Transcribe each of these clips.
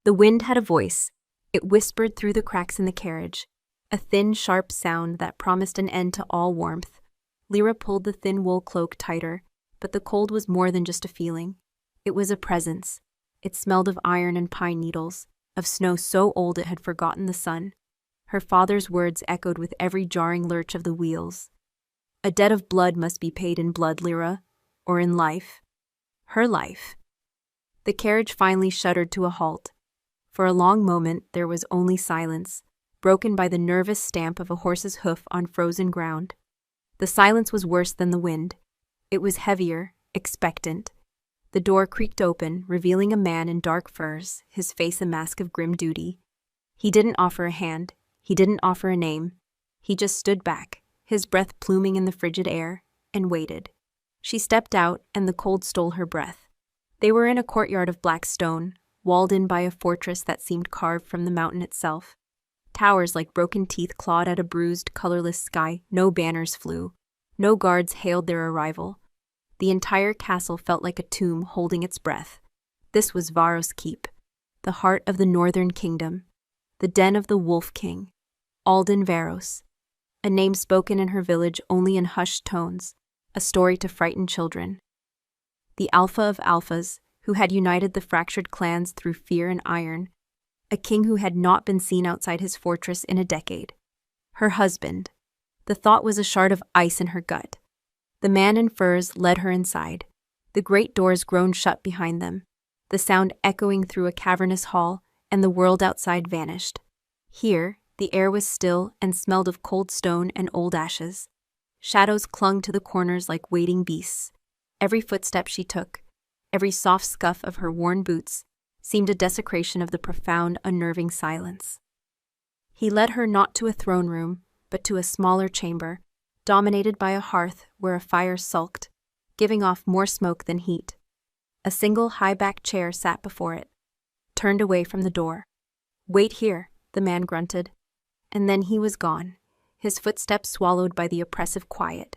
The wind had a voice. It whispered through the cracks in the carriage, a thin, sharp sound that promised an end to all warmth. Lyra pulled the thin wool cloak tighter, but the cold was more than just a feeling. It was a presence. It smelled of iron and pine needles, of snow so old it had forgotten the sun. Her father's words echoed with every jarring lurch of the wheels. A debt of blood must be paid in blood, Lyra, or in life. Her life. The carriage finally shuddered to a halt. For a long moment there was only silence, broken by the nervous stamp of a horse's hoof on frozen ground. The silence was worse than the wind. It was heavier, expectant. The door creaked open, revealing a man in dark furs, his face a mask of grim duty. He didn't offer a hand. He didn't offer a name. He just stood back, his breath pluming in the frigid air, and waited. She stepped out, and the cold stole her breath. They were in a courtyard of black stone, walled in by a fortress that seemed carved from the mountain itself. Towers like broken teeth clawed at a bruised, colorless sky. No banners flew. No guards hailed their arrival. The entire castle felt like a tomb holding its breath. This was Varos Keep, the heart of the northern kingdom, the den of the Wolf King, Alden Varos, a name spoken in her village only in hushed tones, a story to frighten children. The Alpha of Alphas, who had united the fractured clans through fear and iron, a king who had not been seen outside his fortress in a decade. Her husband. The thought was a shard of ice in her gut. The man in furs led her inside. The great doors groaned shut behind them, the sound echoing through a cavernous hall, and the world outside vanished. Here, the air was still and smelled of cold stone and old ashes. Shadows clung to the corners like waiting beasts. Every footstep she took, every soft scuff of her worn boots, seemed a desecration of the profound, unnerving silence. He led her not to a throne room, but to a smaller chamber, dominated by a hearth where a fire sulked, giving off more smoke than heat. A single high-backed chair sat before it, turned away from the door. "Wait here," the man grunted. And then he was gone, his footsteps swallowed by the oppressive quiet.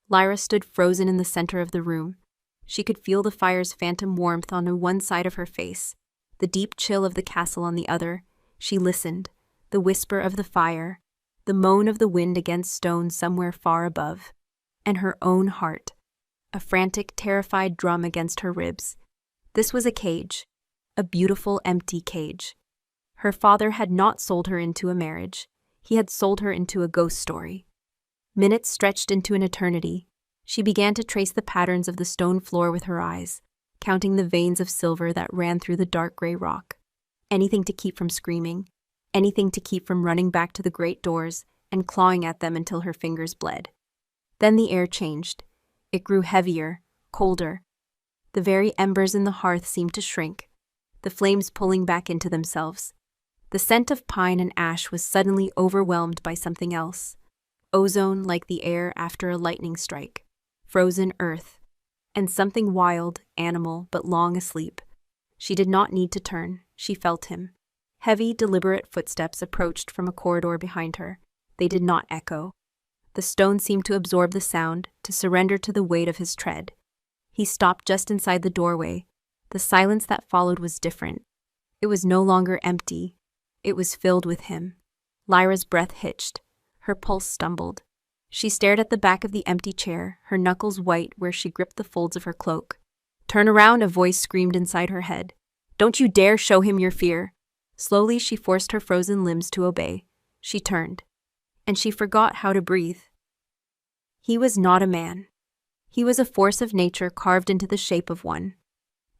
Lyra stood frozen in the center of the room. She could feel the fire's phantom warmth on one side of her face, the deep chill of the castle on the other. She listened, the whisper of the fire, the moan of the wind against stone somewhere far above, and her own heart, a frantic, terrified drum against her ribs. This was a cage, a beautiful, empty cage. Her father had not sold her into a marriage. He had sold her into a ghost story. Minutes stretched into an eternity. She began to trace the patterns of the stone floor with her eyes, counting the veins of silver that ran through the dark gray rock. Anything to keep from screaming, anything to keep from running back to the great doors and clawing at them until her fingers bled. Then the air changed. It grew heavier, colder. The very embers in the hearth seemed to shrink, the flames pulling back into themselves. The scent of pine and ash was suddenly overwhelmed by something else. Ozone like the air after a lightning strike, frozen earth, and something wild, animal, but long asleep. She did not need to turn. She felt him. Heavy, deliberate footsteps approached from a corridor behind her. They did not echo. The stone seemed to absorb the sound, to surrender to the weight of his tread. He stopped just inside the doorway. The silence that followed was different. It was no longer empty. It was filled with him. Lyra's breath hitched. Her pulse stumbled. She stared at the back of the empty chair, her knuckles white where she gripped the folds of her cloak. "Turn around," a voice screamed inside her head. "Don't you dare show him your fear." Slowly she forced her frozen limbs to obey. She turned. And she forgot how to breathe. He was not a man. He was a force of nature carved into the shape of one.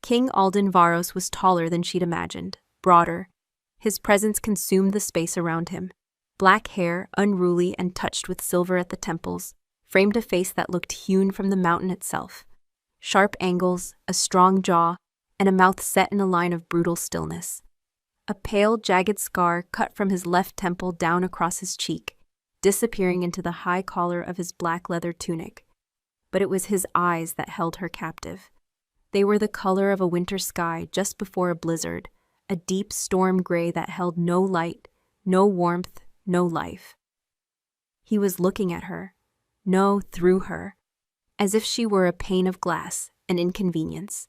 King Alden Varos was taller than she'd imagined, broader. His presence consumed the space around him. Black hair, unruly and touched with silver at the temples, framed a face that looked hewn from the mountain itself. Sharp angles, a strong jaw, and a mouth set in a line of brutal stillness. A pale, jagged scar cut from his left temple down across his cheek, disappearing into the high collar of his black leather tunic. But it was his eyes that held her captive. They were the color of a winter sky just before a blizzard, a deep storm gray that held no light, no warmth, no life. He was looking at her, no, through her, as if she were a pane of glass, an inconvenience.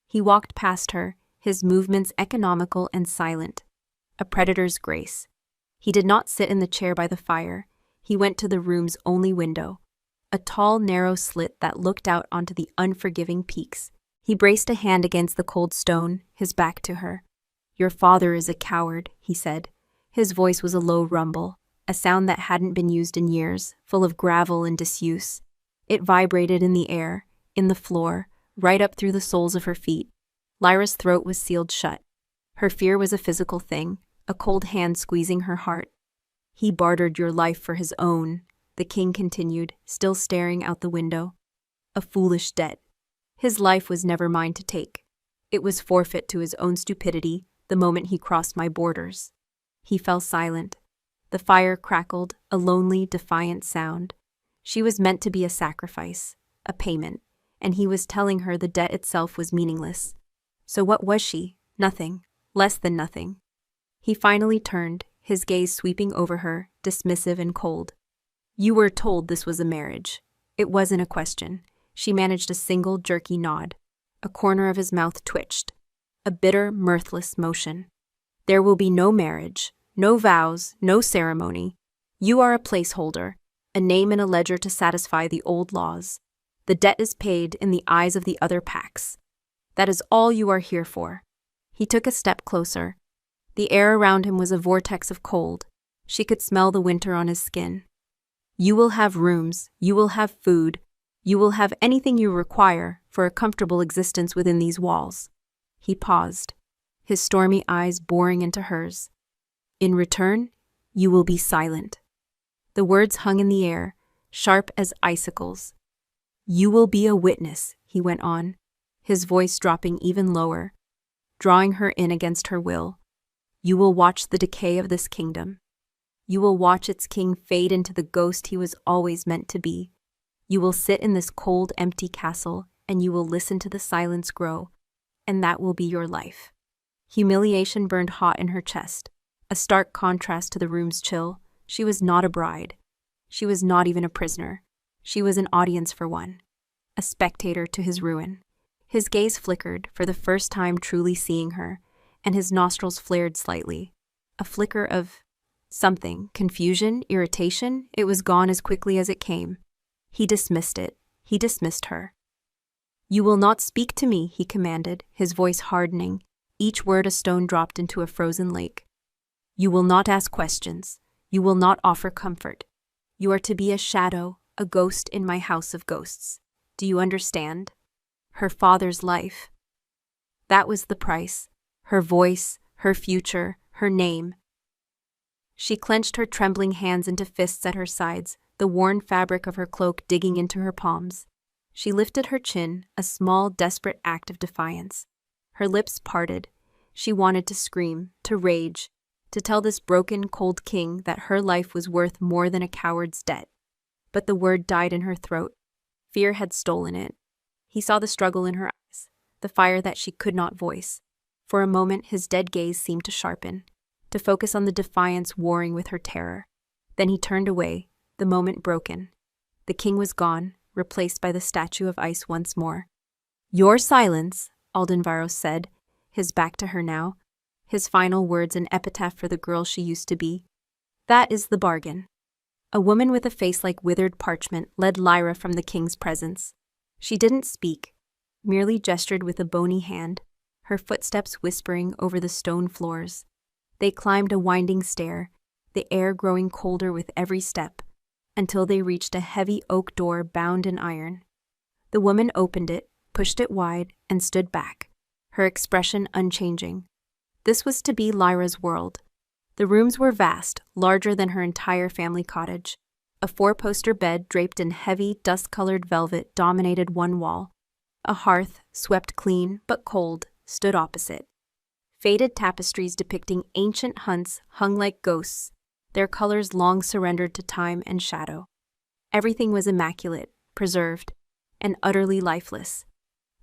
He walked past her, his movements economical and silent. A predator's grace. He did not sit in the chair by the fire. He went to the room's only window, a tall, narrow slit that looked out onto the unforgiving peaks. He braced a hand against the cold stone, his back to her. "Your father is a coward," he said. His voice was a low rumble, a sound that hadn't been used in years, full of gravel and disuse. It vibrated in the air, in the floor, right up through the soles of her feet. Lyra's throat was sealed shut. Her fear was a physical thing, a cold hand squeezing her heart. "He bartered your life for his own," the king continued, still staring out the window. "A foolish debt. His life was never mine to take. It was forfeit to his own stupidity the moment he crossed my borders." He fell silent. The fire crackled, a lonely, defiant sound. She was meant to be a sacrifice, a payment, and he was telling her the debt itself was meaningless. So what was she? Nothing. Less than nothing. He finally turned, his gaze sweeping over her, dismissive and cold. "You were told this was a marriage." It wasn't a question. She managed a single jerky nod. A corner of his mouth twitched. A bitter, mirthless motion. "There will be no marriage, no vows, no ceremony. You are a placeholder, a name in a ledger to satisfy the old laws. The debt is paid in the eyes of the other packs. That is all you are here for." He took a step closer. The air around him was a vortex of cold. She could smell the winter on his skin. "You will have rooms, you will have food, you will have anything you require for a comfortable existence within these walls." He paused, his stormy eyes boring into hers. "In return, you will be silent." The words hung in the air, sharp as icicles. "You will be a witness," he went on, his voice dropping even lower, drawing her in against her will. "You will watch the decay of this kingdom. You will watch its king fade into the ghost he was always meant to be. You will sit in this cold, empty castle, and you will listen to the silence grow, and that will be your life." Humiliation burned hot in her chest, a stark contrast to the room's chill. She was not a bride. She was not even a prisoner. She was an audience for one, a spectator to his ruin. His gaze flickered, for the first time truly seeing her, and his nostrils flared slightly. A flicker of something, confusion, irritation. It was gone as quickly as it came. He dismissed it. He dismissed her. "You will not speak to me," he commanded, his voice hardening, each word a stone dropped into a frozen lake. "You will not ask questions. You will not offer comfort. You are to be a shadow, a ghost in my house of ghosts. Do you understand? Her father's life. That was the price. Her voice, her future, her name." She clenched her trembling hands into fists at her sides, the worn fabric of her cloak digging into her palms. She lifted her chin, a small, desperate act of defiance. Her lips parted. She wanted to scream, to rage, to tell this broken, cold king that her life was worth more than a coward's debt. But the word died in her throat. Fear had stolen it. He saw the struggle in her eyes, the fire that she could not voice. For a moment, his dead gaze seemed to sharpen, to focus on the defiance warring with her terror. Then he turned away, the moment broken. The king was gone, replaced by the statue of ice once more. "Your silence," Aldenvaros said, his back to her now, his final words an epitaph for the girl she used to be. "That is the bargain." A woman with a face like withered parchment led Lyra from the king's presence. She didn't speak, merely gestured with a bony hand, her footsteps whispering over the stone floors. They climbed a winding stair, the air growing colder with every step, until they reached a heavy oak door bound in iron. The woman opened it, pushed it wide, and stood back, her expression unchanging. This was to be Lyra's world. The rooms were vast, larger than her entire family cottage. A four-poster bed draped in heavy, dust-colored velvet dominated one wall. A hearth, swept clean but cold, stood opposite. Faded tapestries depicting ancient hunts hung like ghosts, their colors long surrendered to time and shadow. Everything was immaculate, preserved, and utterly lifeless.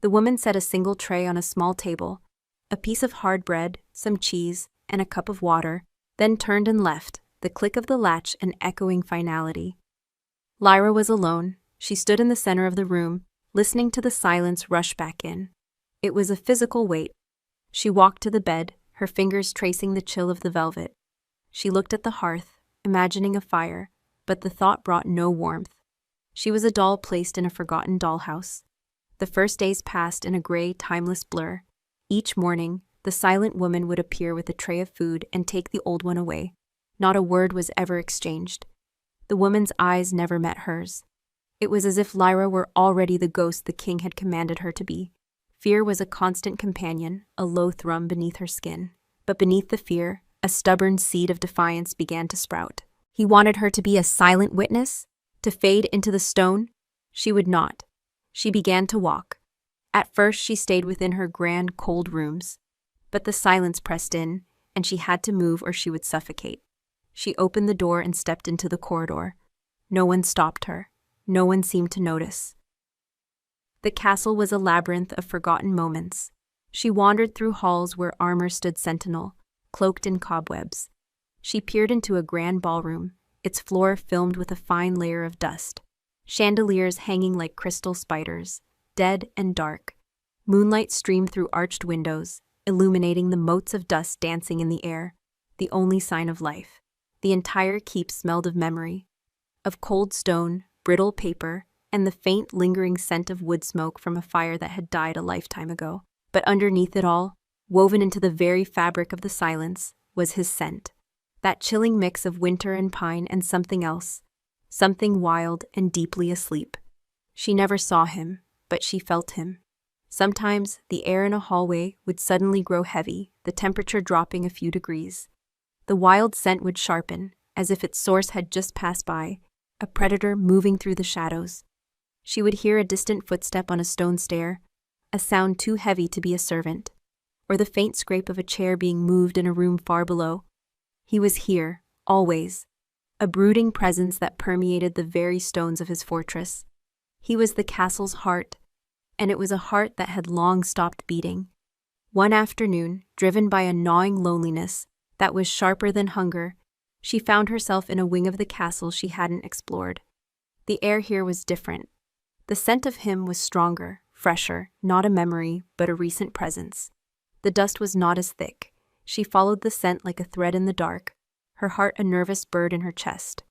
The woman set a single tray on a small table, a piece of hard bread, some cheese, and a cup of water, then turned and left, the click of the latch an echoing finality. Lyra was alone. She stood in the center of the room, listening to the silence rush back in. It was a physical weight, She walked to the bed, her fingers tracing the chill of the velvet. She looked at the hearth, imagining a fire, but the thought brought no warmth. She was a doll placed in a forgotten dollhouse. The first days passed in a gray, timeless blur. Each morning, the silent woman would appear with a tray of food and take the old one away. Not a word was ever exchanged. The woman's eyes never met hers. It was as if Lyra were already the ghost the king had commanded her to be. Fear was a constant companion, a low thrum beneath her skin. But beneath the fear, a stubborn seed of defiance began to sprout. He wanted her to be a silent witness, to fade into the stone. She would not. She began to walk. At first she stayed within her grand, cold rooms. But the silence pressed in, and she had to move or she would suffocate. She opened the door and stepped into the corridor. No one stopped her. No one seemed to notice. The castle was a labyrinth of forgotten moments. She wandered through halls where armor stood sentinel, cloaked in cobwebs. She peered into a grand ballroom, its floor filmed with a fine layer of dust. Chandeliers hanging like crystal spiders, dead and dark. Moonlight streamed through arched windows, illuminating the motes of dust dancing in the air, the only sign of life. The entire keep smelled of memory, of cold stone, brittle paper, and the faint, lingering scent of wood smoke from a fire that had died a lifetime ago. But underneath it all, woven into the very fabric of the silence, was his scent. That chilling mix of winter and pine and something else, something wild and deeply asleep. She never saw him, but she felt him. Sometimes, the air in a hallway would suddenly grow heavy, the temperature dropping a few degrees. The wild scent would sharpen, as if its source had just passed by, a predator moving through the shadows. She would hear a distant footstep on a stone stair, a sound too heavy to be a servant, or the faint scrape of a chair being moved in a room far below. He was here, always, a brooding presence that permeated the very stones of his fortress. He was the castle's heart, and it was a heart that had long stopped beating. One afternoon, driven by a gnawing loneliness that was sharper than hunger, she found herself in a wing of the castle she hadn't explored. The air here was different. The scent of him was stronger, fresher, not a memory, but a recent presence. The dust was not as thick. She followed the scent like a thread in the dark, her heart a nervous bird in her chest.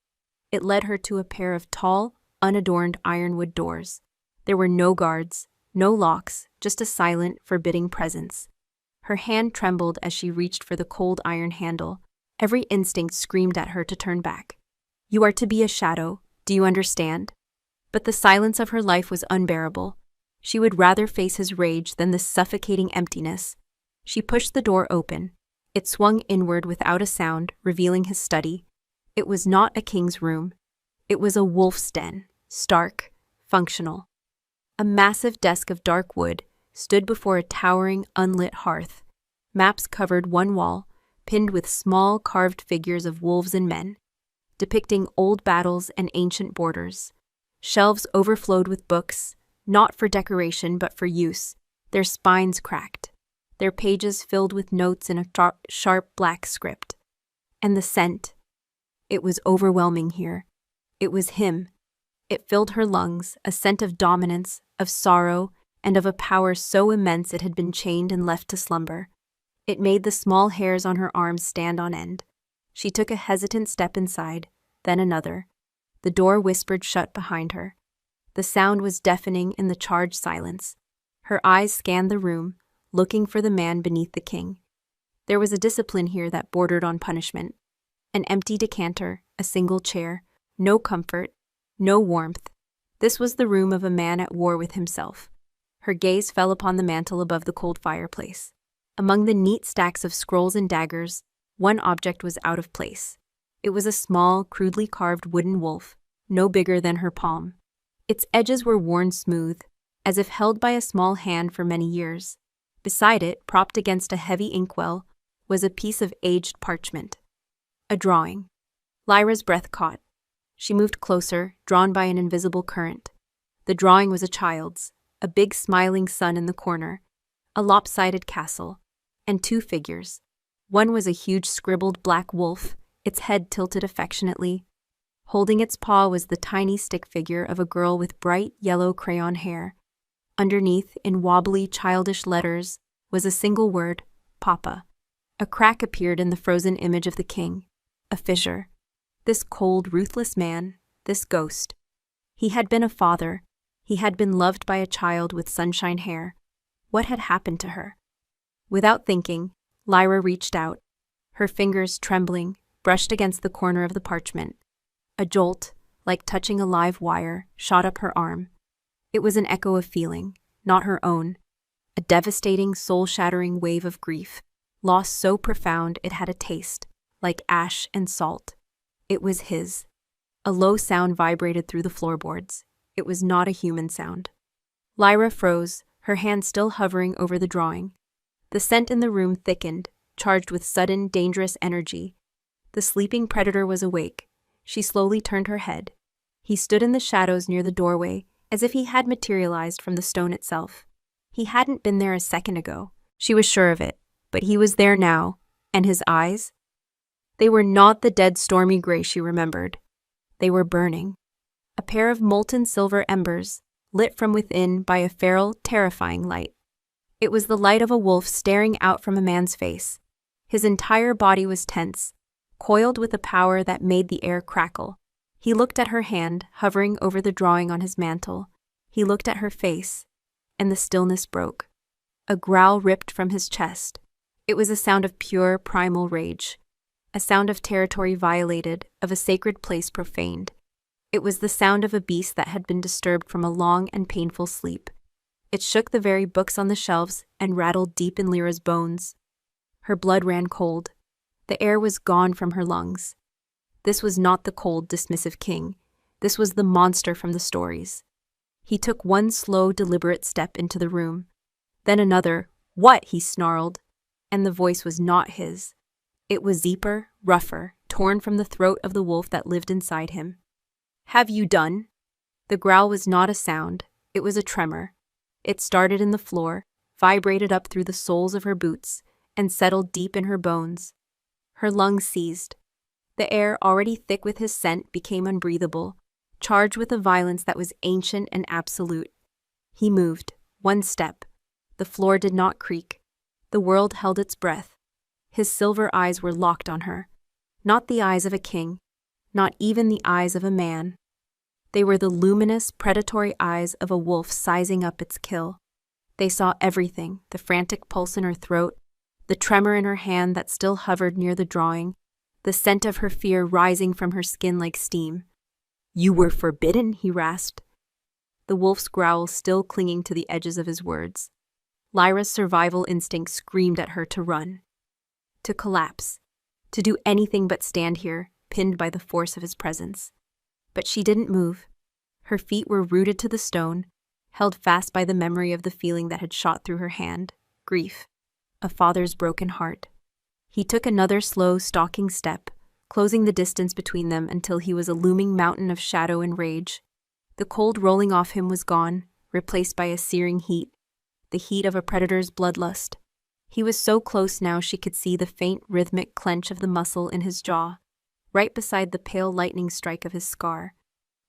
It led her to a pair of tall, unadorned ironwood doors. There were no guards, no locks, just a silent, forbidding presence. Her hand trembled as she reached for the cold iron handle. Every instinct screamed at her to turn back. You are to be a shadow, do you understand? But the silence of her life was unbearable. She would rather face his rage than this suffocating emptiness. She pushed the door open. It swung inward without a sound, revealing his study. It was not a king's room. It was a wolf's den, stark, functional. A massive desk of dark wood stood before a towering, unlit hearth. Maps covered one wall, pinned with small carved figures of wolves and men, depicting old battles and ancient borders. Shelves overflowed with books, not for decoration but for use, their spines cracked, their pages filled with notes in a sharp black script. And the scent. It was overwhelming here. It was him. It filled her lungs, a scent of dominance, of sorrow, and of a power so immense it had been chained and left to slumber. It made the small hairs on her arms stand on end. She took a hesitant step inside, then another. The door whispered shut behind her. The sound was deafening in the charged silence. Her eyes scanned the room, looking for the man beneath the king. There was a discipline here that bordered on punishment. An empty decanter, a single chair, no comfort, no warmth. This was the room of a man at war with himself. Her gaze fell upon the mantel above the cold fireplace. Among the neat stacks of scrolls and daggers, one object was out of place. It was a small, crudely carved wooden wolf, no bigger than her palm. Its edges were worn smooth, as if held by a small hand for many years. Beside it, propped against a heavy inkwell, was a piece of aged parchment. A drawing. Lyra's breath caught. She moved closer, drawn by an invisible current. The drawing was a child's, a big smiling sun in the corner, a lopsided castle, and two figures. One was a huge scribbled black wolf, its head tilted affectionately. Holding its paw was the tiny stick figure of a girl with bright yellow crayon hair. Underneath, in wobbly, childish letters, was a single word, Papa. A crack appeared in the frozen image of the king, a fissure. This cold, ruthless man, this ghost. He had been a father. He had been loved by a child with sunshine hair. What had happened to her? Without thinking, Lyra reached out. Her fingers, trembling, brushed against the corner of the parchment. A jolt, like touching a live wire, shot up her arm. It was an echo of feeling, not her own. A devastating, soul-shattering wave of grief, loss so profound it had a taste, like ash and salt. It was his. A low sound vibrated through the floorboards. It was not a human sound. Lyra froze, her hand still hovering over the drawing. The scent in the room thickened, charged with sudden, dangerous energy. The sleeping predator was awake. She slowly turned her head. He stood in the shadows near the doorway, as if he had materialized from the stone itself. He hadn't been there a second ago. She was sure of it, but he was there now, and his eyes? They were not the dead stormy gray she remembered. They were burning. A pair of molten silver embers, lit from within by a feral, terrifying light. It was the light of a wolf staring out from a man's face. His entire body was tense, coiled with a power that made the air crackle. He looked at her hand, hovering over the drawing on his mantle. He looked at her face, and the stillness broke. A growl ripped from his chest. It was a sound of pure, primal rage. A sound of territory violated, of a sacred place profaned. It was the sound of a beast that had been disturbed from a long and painful sleep. It shook the very books on the shelves and rattled deep in Lyra's bones. Her blood ran cold. The air was gone from her lungs. This was not the cold, dismissive king. This was the monster from the stories. He took one slow, deliberate step into the room. Then another. "What?" he snarled. And the voice was not his. It was deeper, rougher, torn from the throat of the wolf that lived inside him. "Have you done?" The growl was not a sound. It was a tremor. It started in the floor, vibrated up through the soles of her boots, and settled deep in her bones. Her lungs seized. The air, already thick with his scent, became unbreathable, charged with a violence that was ancient and absolute. He moved, one step. The floor did not creak. The world held its breath. His silver eyes were locked on her. Not the eyes of a king, not even the eyes of a man. They were the luminous, predatory eyes of a wolf sizing up its kill. They saw everything, the frantic pulse in her throat, the tremor in her hand that still hovered near the drawing, the scent of her fear rising from her skin like steam. "You were forbidden," he rasped, the wolf's growl still clinging to the edges of his words. Lyra's survival instinct screamed at her to run, to collapse, to do anything but stand here, pinned by the force of his presence. But she didn't move. Her feet were rooted to the stone, held fast by the memory of the feeling that had shot through her hand, grief, a father's broken heart. He took another slow, stalking step, closing the distance between them until he was a looming mountain of shadow and rage. The cold rolling off him was gone, replaced by a searing heat, the heat of a predator's bloodlust. He was so close now she could see the faint, rhythmic clench of the muscle in his jaw, right beside the pale lightning strike of his scar.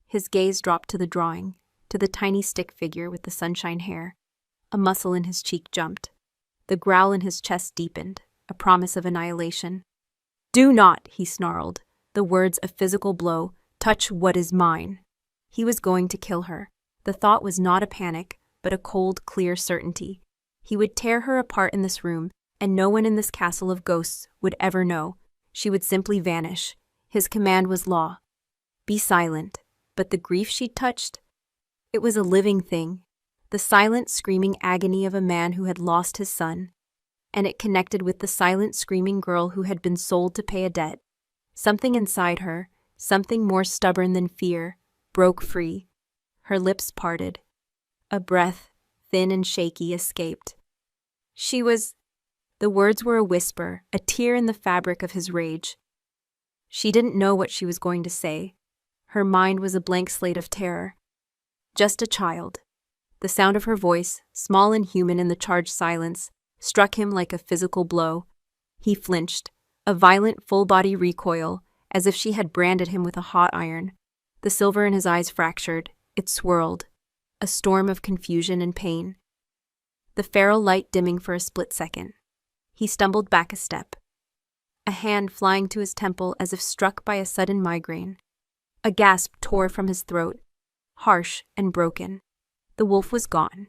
His gaze dropped to the drawing, to the tiny stick figure with the sunshine hair. A muscle in his cheek jumped. The growl in his chest deepened, a promise of annihilation. "Do not," he snarled, the words a physical blow, "touch what is mine." He was going to kill her. The thought was not a panic, but a cold, clear certainty. He would tear her apart in this room, and no one in this castle of ghosts would ever know. She would simply vanish. His command was law. Be silent. But the grief she touched? It was a living thing. The silent, screaming agony of a man who had lost his son. And it connected with the silent, screaming girl who had been sold to pay a debt. Something inside her, something more stubborn than fear, broke free. Her lips parted. A breath, thin and shaky, escaped. She was... The words were a whisper, a tear in the fabric of his rage. She didn't know what she was going to say. Her mind was a blank slate of terror. Just a child. The sound of her voice, small and human in the charged silence, struck him like a physical blow. He flinched, a violent full-body recoil, as if she had branded him with a hot iron. The silver in his eyes fractured. It swirled. A storm of confusion and pain. the feral light dimming for a split second. He stumbled back a step, a hand flying to his temple as if struck by a sudden migraine. A gasp tore from his throat, harsh and broken. The wolf was gone.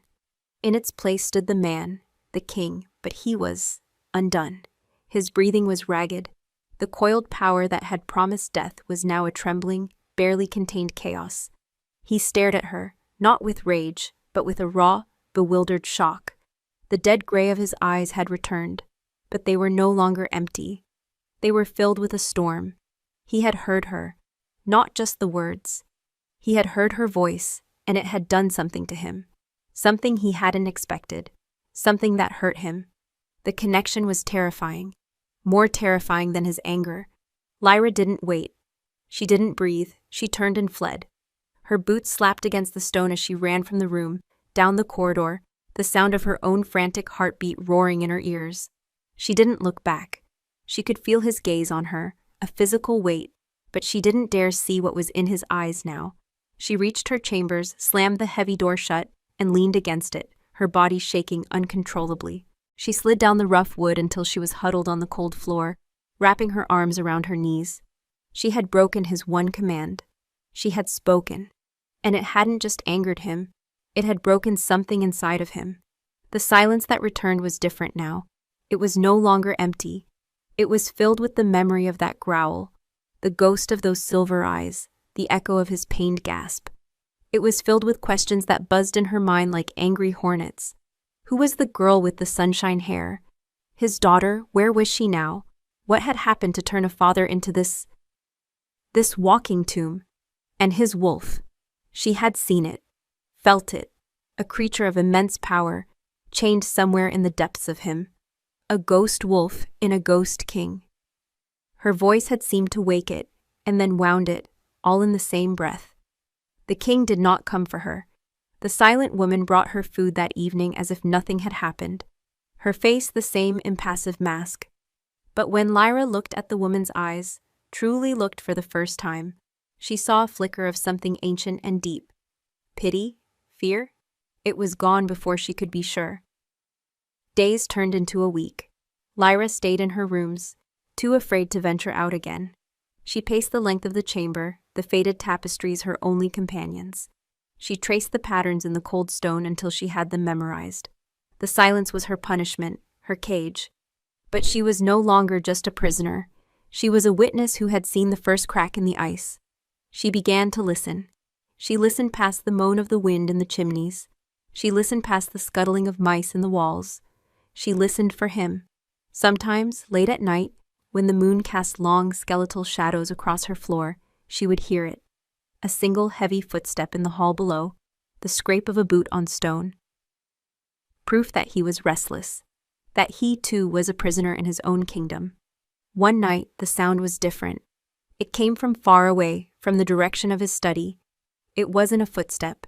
In its place stood the man, the king, but he was undone. His breathing was ragged. The coiled power that had promised death was now a trembling, barely contained chaos. He stared at her, not with rage, but with a raw, bewildered shock. The dead gray of his eyes had returned, but they were no longer empty. They were filled with a storm. He had heard her, not just the words. He had heard her voice, and it had done something to him. Something he hadn't expected. Something that hurt him. The connection was terrifying. More terrifying than his anger. Lyra didn't wait. She didn't breathe. She turned and fled. Her boots slapped against the stone as she ran from the room, down the corridor, the sound of her own frantic heartbeat roaring in her ears. She didn't look back. She could feel his gaze on her, a physical weight, but she didn't dare see what was in his eyes now. She reached her chambers, slammed the heavy door shut, and leaned against it, her body shaking uncontrollably. She slid down the rough wood until she was huddled on the cold floor, wrapping her arms around her knees. She had broken his one command. She had spoken. And it hadn't just angered him. It had broken something inside of him. The silence that returned was different now. It was no longer empty. It was filled with the memory of that growl, the ghost of those silver eyes, the echo of his pained gasp. It was filled with questions that buzzed in her mind like angry hornets. Who was the girl with the sunshine hair? His daughter, where was she now? What had happened to turn a father into this walking tomb? And his wolf. She had seen it, felt it, a creature of immense power, chained somewhere in the depths of him. A ghost wolf in a ghost king. Her voice had seemed to wake it, and then wound it, all in the same breath. The king did not come for her. The silent woman brought her food that evening as if nothing had happened, her face the same impassive mask. But when Lyra looked at the woman's eyes, truly looked for the first time, she saw a flicker of something ancient and deep. Pity? Fear? It was gone before she could be sure. Days turned into a week. Lyra stayed in her rooms, too afraid to venture out again. She paced the length of the chamber, the faded tapestries her only companions. She traced the patterns in the cold stone until she had them memorized. The silence was her punishment, her cage. But she was no longer just a prisoner. She was a witness who had seen the first crack in the ice. She began to listen. She listened past the moan of the wind in the chimneys. She listened past the scuttling of mice in the walls. She listened for him. Sometimes, late at night, when the moon cast long skeletal shadows across her floor, she would hear it. A single heavy footstep in the hall below, the scrape of a boot on stone. Proof that he was restless, that he too was a prisoner in his own kingdom. One night, the sound was different. It came from far away, from the direction of his study. It wasn't a footstep.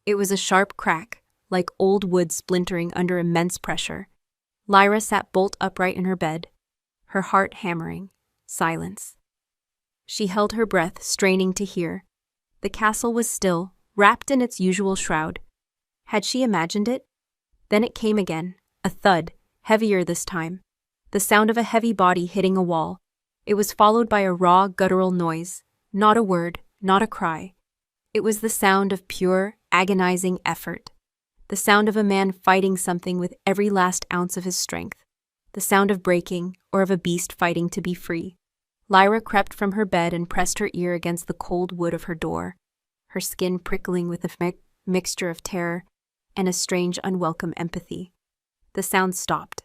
It was a sharp crack, like old wood splintering under immense pressure. Lyra sat bolt upright in her bed, her heart hammering. Silence. She held her breath, straining to hear. The castle was still, wrapped in its usual shroud. Had she imagined it? Then it came again, a thud, heavier this time. The sound of a heavy body hitting a wall. It was followed by a raw, guttural noise, not a word, not a cry. It was the sound of pure, agonizing effort. The sound of a man fighting something with every last ounce of his strength. The sound of breaking, or of a beast fighting to be free. Lyra crept from her bed and pressed her ear against the cold wood of her door, her skin prickling with a mixture of terror and a strange, unwelcome empathy. The sound stopped.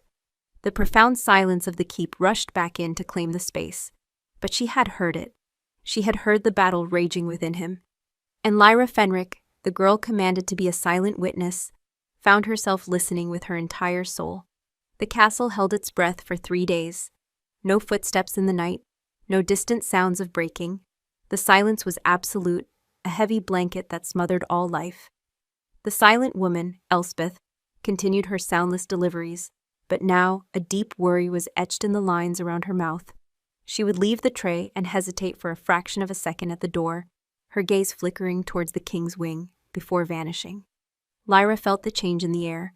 The profound silence of the keep rushed back in to claim the space. But she had heard it. She had heard the battle raging within him. And Lyra Fenric, the girl commanded to be a silent witness, found herself listening with her entire soul. The castle held its breath for 3 days. No footsteps in the night, no distant sounds of breaking. The silence was absolute, a heavy blanket that smothered all life. The silent woman, Elspeth, continued her soundless deliveries, but now a deep worry was etched in the lines around her mouth. She would leave the tray and hesitate for a fraction of a second at the door, her gaze flickering towards the king's wing, before vanishing. Lyra felt the change in the air.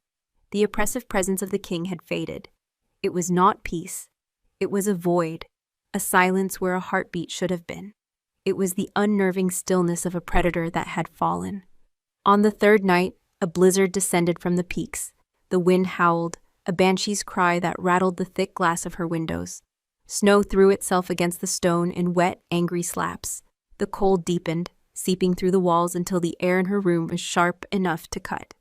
The oppressive presence of the king had faded. It was not peace. It was a void, a silence where a heartbeat should have been. It was the unnerving stillness of a predator that had fallen. On the third night, a blizzard descended from the peaks. The wind howled, a banshee's cry that rattled the thick glass of her windows. Snow threw itself against the stone in wet, angry slaps. The cold deepened, seeping through the walls until the air in her room was sharp enough to cut.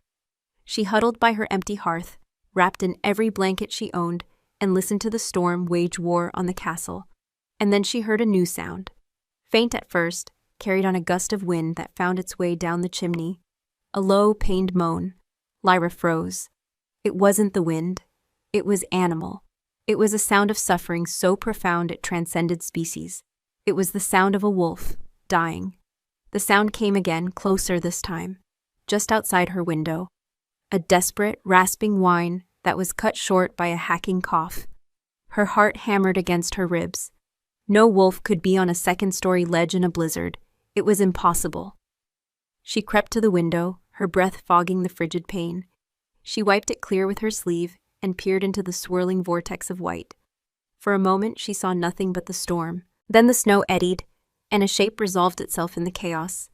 She huddled by her empty hearth, wrapped in every blanket she owned, and listened to the storm wage war on the castle. And then she heard a new sound. Faint at first, carried on a gust of wind that found its way down the chimney. A low, pained moan. Lyra froze. It wasn't the wind. It was animal. It was a sound of suffering so profound it transcended species. It was the sound of a wolf, dying. The sound came again, closer this time, just outside her window. A desperate, rasping whine that was cut short by a hacking cough. Her heart hammered against her ribs. No wolf could be on a second-story ledge in a blizzard. It was impossible. She crept to the window, her breath fogging the frigid pane. She wiped it clear with her sleeve and peered into the swirling vortex of white. For a moment she saw nothing but the storm. Then the snow eddied, and a shape resolved itself in the chaos.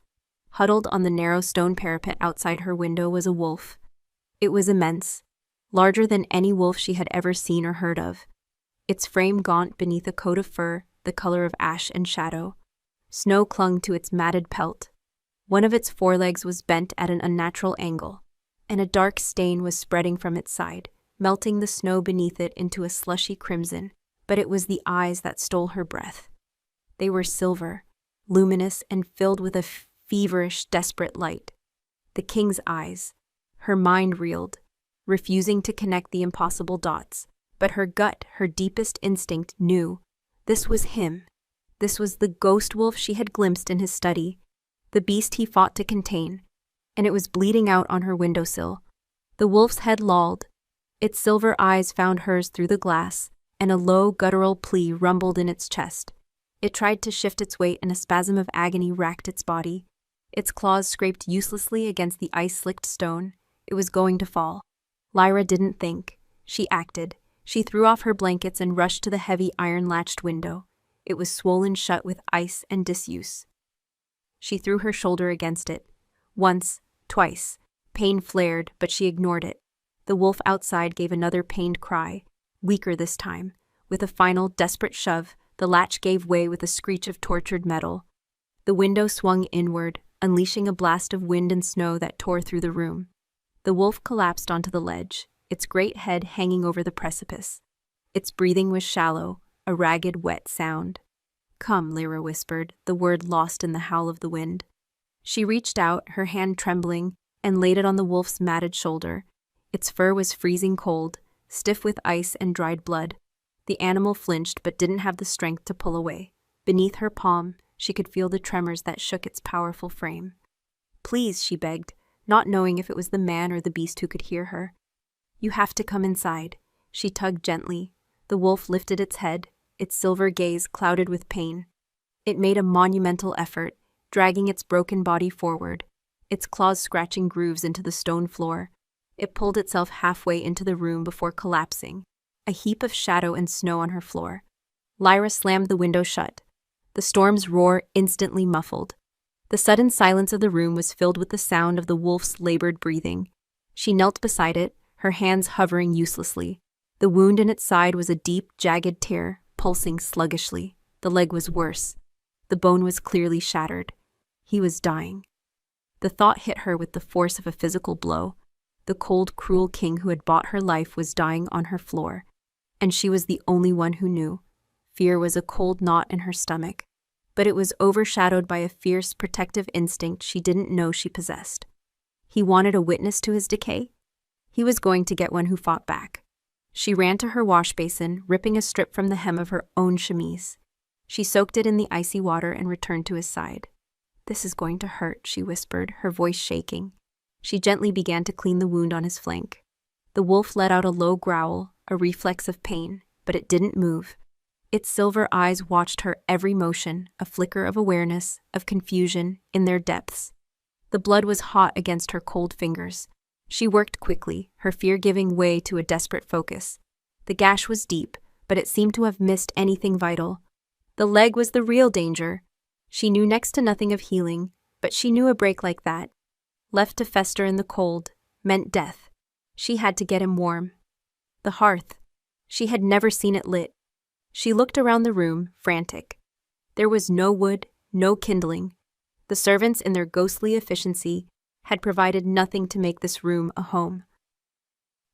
Huddled on the narrow stone parapet outside her window was a wolf. It was immense, larger than any wolf she had ever seen or heard of. Its frame gaunt beneath a coat of fur, the color of ash and shadow. Snow clung to its matted pelt. One of its forelegs was bent at an unnatural angle, and a dark stain was spreading from its side, melting the snow beneath it into a slushy crimson. But it was the eyes that stole her breath. They were silver, luminous, and filled with a feverish, desperate light. The king's eyes. Her mind reeled, refusing to connect the impossible dots. But her gut, her deepest instinct, knew. This was him. This was the ghost wolf she had glimpsed in his study, the beast he fought to contain, and it was bleeding out on her windowsill. The wolf's head lolled. Its silver eyes found hers through the glass, and a low, guttural plea rumbled in its chest. It tried to shift its weight, and a spasm of agony racked its body. Its claws scraped uselessly against the ice-slicked stone. It was going to fall. Lyra didn't think. She acted. She threw off her blankets and rushed to the heavy iron-latched window. It was swollen shut with ice and disuse. She threw her shoulder against it. Once, twice. Pain flared, but she ignored it. The wolf outside gave another pained cry, weaker this time. With a final, desperate shove, the latch gave way with a screech of tortured metal. The window swung inward, unleashing a blast of wind and snow that tore through the room. The wolf collapsed onto the ledge, its great head hanging over the precipice. Its breathing was shallow, a ragged, wet sound. "Come," Lyra whispered, the word lost in the howl of the wind. She reached out, her hand trembling, and laid it on the wolf's matted shoulder. Its fur was freezing cold, stiff with ice and dried blood. The animal flinched but didn't have the strength to pull away. Beneath her palm, she could feel the tremors that shook its powerful frame. "Please," she begged, not knowing if it was the man or the beast who could hear her. "You have to come inside." She tugged gently. The wolf lifted its head, its silver gaze clouded with pain. It made a monumental effort, dragging its broken body forward, its claws scratching grooves into the stone floor. It pulled itself halfway into the room before collapsing, a heap of shadow and snow on her floor. Lyra slammed the window shut. The storm's roar instantly muffled. The sudden silence of the room was filled with the sound of the wolf's labored breathing. She knelt beside it, her hands hovering uselessly. The wound in its side was a deep, jagged tear, pulsing sluggishly. The leg was worse. The bone was clearly shattered. He was dying. The thought hit her with the force of a physical blow. The cold, cruel king who had bought her life was dying on her floor, and she was the only one who knew. Fear was a cold knot in her stomach, but it was overshadowed by a fierce, protective instinct she didn't know she possessed. He wanted a witness to his decay? He was going to get one who fought back. She ran to her wash basin, ripping a strip from the hem of her own chemise. She soaked it in the icy water and returned to his side. "This is going to hurt," she whispered, her voice shaking. She gently began to clean the wound on his flank. The wolf let out a low growl, a reflex of pain, but it didn't move. Its silver eyes watched her every motion, a flicker of awareness, of confusion, in their depths. The blood was hot against her cold fingers. She worked quickly, her fear giving way to a desperate focus. The gash was deep, but it seemed to have missed anything vital. The leg was the real danger. She knew next to nothing of healing, but she knew a break like that, left to fester in the cold, meant death. She had to get him warm. The hearth. She had never seen it lit. She looked around the room, frantic. There was no wood, no kindling. The servants, in their ghostly efficiency, had provided nothing to make this room a home.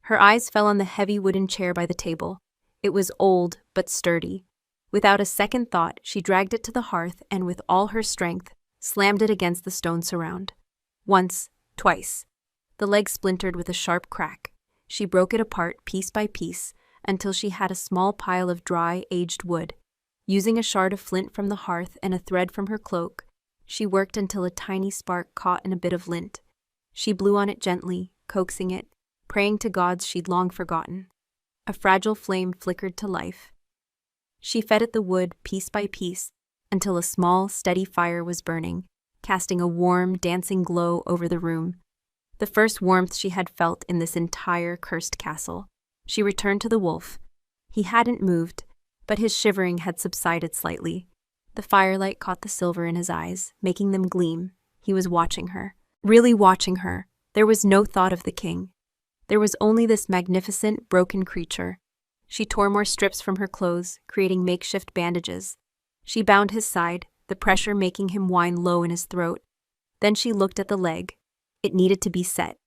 Her eyes fell on the heavy wooden chair by the table. It was old, but sturdy. Without a second thought, she dragged it to the hearth and, with all her strength, slammed it against the stone surround. Once, twice. The leg splintered with a sharp crack. She broke it apart piece by piece until she had a small pile of dry, aged wood. Using a shard of flint from the hearth and a thread from her cloak, she worked until a tiny spark caught in a bit of lint. She blew on it gently, coaxing it, praying to gods she'd long forgotten. A fragile flame flickered to life. She fed it the wood piece by piece until a small, steady fire was burning, casting a warm, dancing glow over the room. The first warmth she had felt in this entire cursed castle. She returned to the wolf. He hadn't moved, but his shivering had subsided slightly. The firelight caught the silver in his eyes, making them gleam. He was watching her. Really watching her. There was no thought of the king. There was only this magnificent, broken creature. She tore more strips from her clothes, creating makeshift bandages. She bound his side, the pressure making him whine low in his throat. Then she looked at the leg. It needed to be set.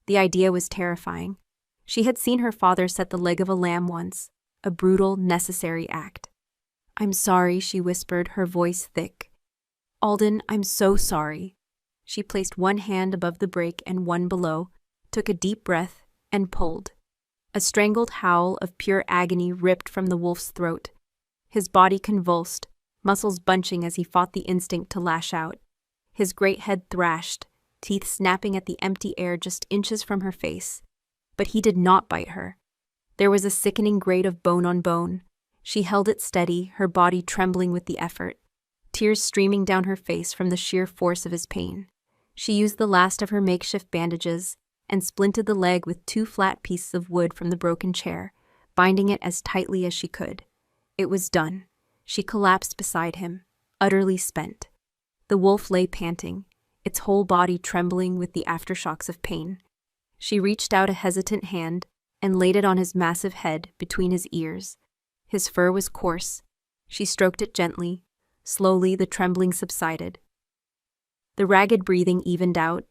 The idea was terrifying. She had seen her father set the leg of a lamb once, a brutal, necessary act. "I'm sorry," she whispered, her voice thick. "Alden, I'm so sorry." She placed one hand above the break and one below, took a deep breath, and pulled. A strangled howl of pure agony ripped from the wolf's throat. His body convulsed, muscles bunching as he fought the instinct to lash out. His great head thrashed, teeth snapping at the empty air just inches from her face. But he did not bite her. There was a sickening grate of bone on bone. She held it steady, her body trembling with the effort, tears streaming down her face from the sheer force of his pain. She used the last of her makeshift bandages and splinted the leg with 2 flat pieces of wood from the broken chair, binding it as tightly as she could. It was done. She collapsed beside him, utterly spent. The wolf lay panting, its whole body trembling with the aftershocks of pain. She reached out a hesitant hand and laid it on his massive head between his ears. His fur was coarse. She stroked it gently. Slowly, the trembling subsided. The ragged breathing evened out.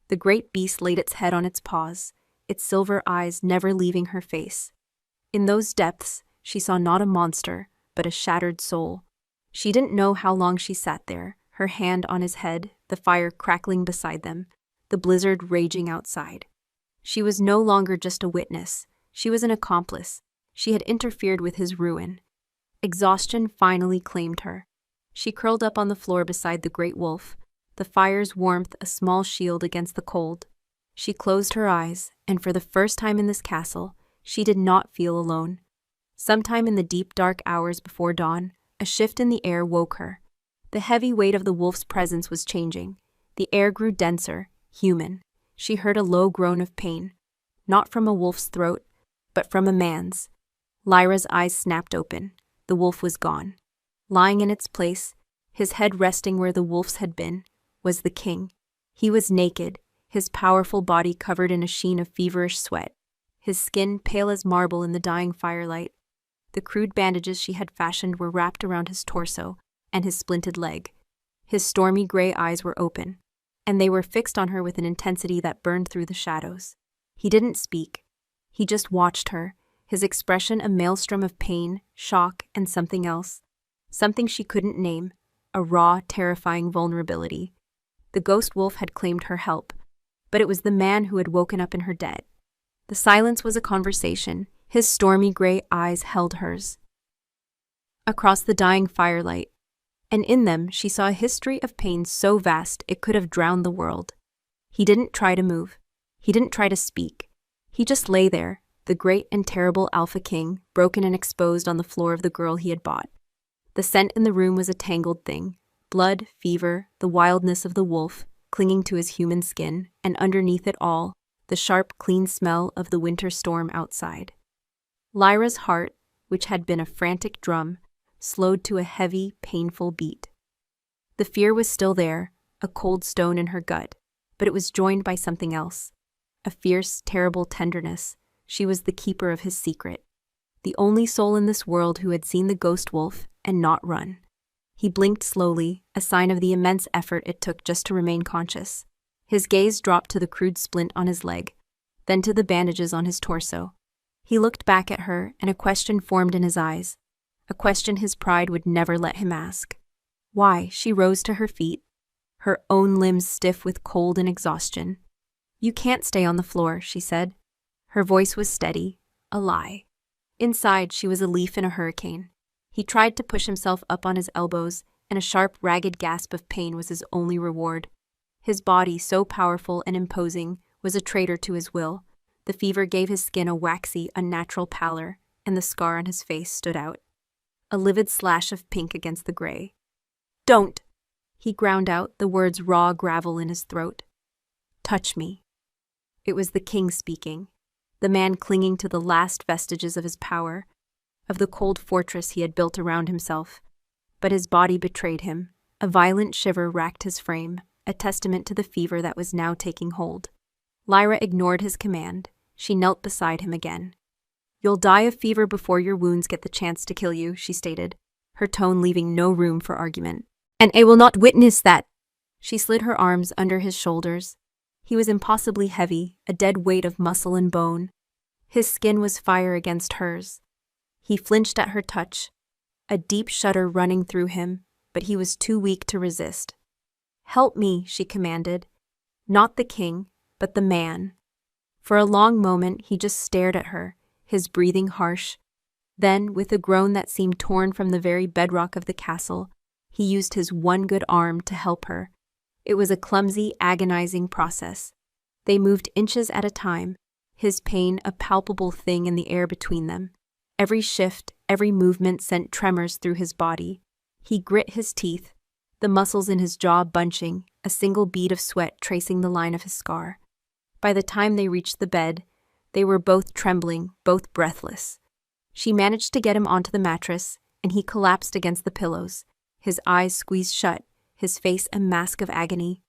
The great beast laid its head on its paws, its silver eyes never leaving her face. In those depths, she saw not a monster, but a shattered soul. She didn't know how long she sat there, her hand on his head, the fire crackling beside them, the blizzard raging outside. She was no longer just a witness. She was an accomplice. She had interfered with his ruin. Exhaustion finally claimed her. She curled up on the floor beside the great wolf, the fire's warmth a small shield against the cold. She closed her eyes, and for the first time in this castle, she did not feel alone. Sometime in the deep dark hours before dawn, a shift in the air woke her. The heavy weight of the wolf's presence was changing. The air grew denser, human. She heard a low groan of pain, not from a wolf's throat, but from a man's. Lyra's eyes snapped open. The wolf was gone. Lying in its place, his head resting where the wolf's had been, was the king. He was naked, his powerful body covered in a sheen of feverish sweat, his skin pale as marble in the dying firelight. The crude bandages she had fashioned were wrapped around his torso and his splinted leg. His stormy gray eyes were open, and they were fixed on her with an intensity that burned through the shadows. He didn't speak. He just watched her, his expression a maelstrom of pain, shock, and something else. Something she couldn't name, a raw, terrifying vulnerability. The ghost wolf had claimed her help, but it was the man who had woken up in her debt. The silence was a conversation. His stormy gray eyes held hers. Across the dying firelight, and in them she saw a history of pain so vast it could have drowned the world. He didn't try to move. He didn't try to speak. He just lay there, the great and terrible Alpha King, broken and exposed on the floor of the girl he had bought. The scent in the room was a tangled thing. Blood, fever, the wildness of the wolf, clinging to his human skin, and underneath it all, the sharp, clean smell of the winter storm outside. Lyra's heart, which had been a frantic drum, slowed to a heavy, painful beat. The fear was still there, a cold stone in her gut, but it was joined by something else. A fierce, terrible tenderness. She was the keeper of his secret. The only soul in this world who had seen the ghost wolf and not run. He blinked slowly, a sign of the immense effort it took just to remain conscious. His gaze dropped to the crude splint on his leg, then to the bandages on his torso. He looked back at her, and a question formed in his eyes, a question his pride would never let him ask. Why? She rose to her feet, her own limbs stiff with cold and exhaustion. "You can't stay on the floor," she said. Her voice was steady, a lie. Inside, she was a leaf in a hurricane. He tried to push himself up on his elbows, and a sharp, ragged gasp of pain was his only reward. His body, so powerful and imposing, was a traitor to his will. The fever gave his skin a waxy, unnatural pallor, and the scar on his face stood out, a livid slash of pink against the gray. "Don't!" He ground out, the words raw gravel in his throat. "Touch me." It was the king speaking, the man clinging to the last vestiges of his power, of the cold fortress he had built around himself. But his body betrayed him. A violent shiver racked his frame, a testament to the fever that was now taking hold. Lyra ignored his command. She knelt beside him again. "You'll die of fever before your wounds get the chance to kill you," she stated, her tone leaving no room for argument. "And I will not witness that." She slid her arms under his shoulders. He was impossibly heavy, a dead weight of muscle and bone. His skin was fire against hers. He flinched at her touch, a deep shudder running through him, but he was too weak to resist. "Help me," she commanded. Not the king, but the man. For a long moment, he just stared at her, his breathing harsh. Then, with a groan that seemed torn from the very bedrock of the castle, he used his one good arm to help her. It was a clumsy, agonizing process. They moved inches at a time, his pain a palpable thing in the air between them. Every shift, every movement sent tremors through his body. He grit his teeth, the muscles in his jaw bunching, a single bead of sweat tracing the line of his scar. By the time they reached the bed, they were both trembling, both breathless. She managed to get him onto the mattress, and he collapsed against the pillows, his eyes squeezed shut, his face a mask of agony.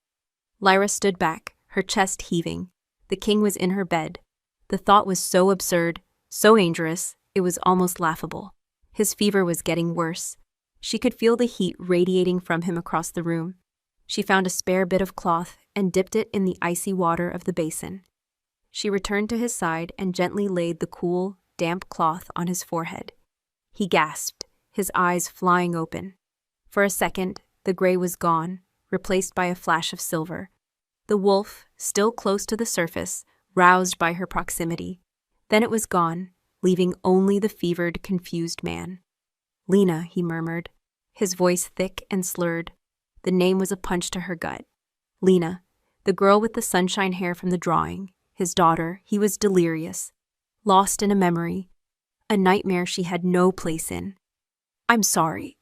Lyra stood back, her chest heaving. The king was in her bed. The thought was so absurd, so dangerous, it was almost laughable. His fever was getting worse. She could feel the heat radiating from him across the room. She found a spare bit of cloth and dipped it in the icy water of the basin. She returned to his side and gently laid the cool, damp cloth on his forehead. He gasped, his eyes flying open. For a second, the gray was gone, replaced by a flash of silver. The wolf, still close to the surface, roused by her proximity. Then it was gone, leaving only the fevered, confused man. "Lena," he murmured, his voice thick and slurred. The name was a punch to her gut. Lena, the girl with the sunshine hair from the drawing, his daughter. He was delirious, lost in a memory, a nightmare she had no place in. "I'm sorry."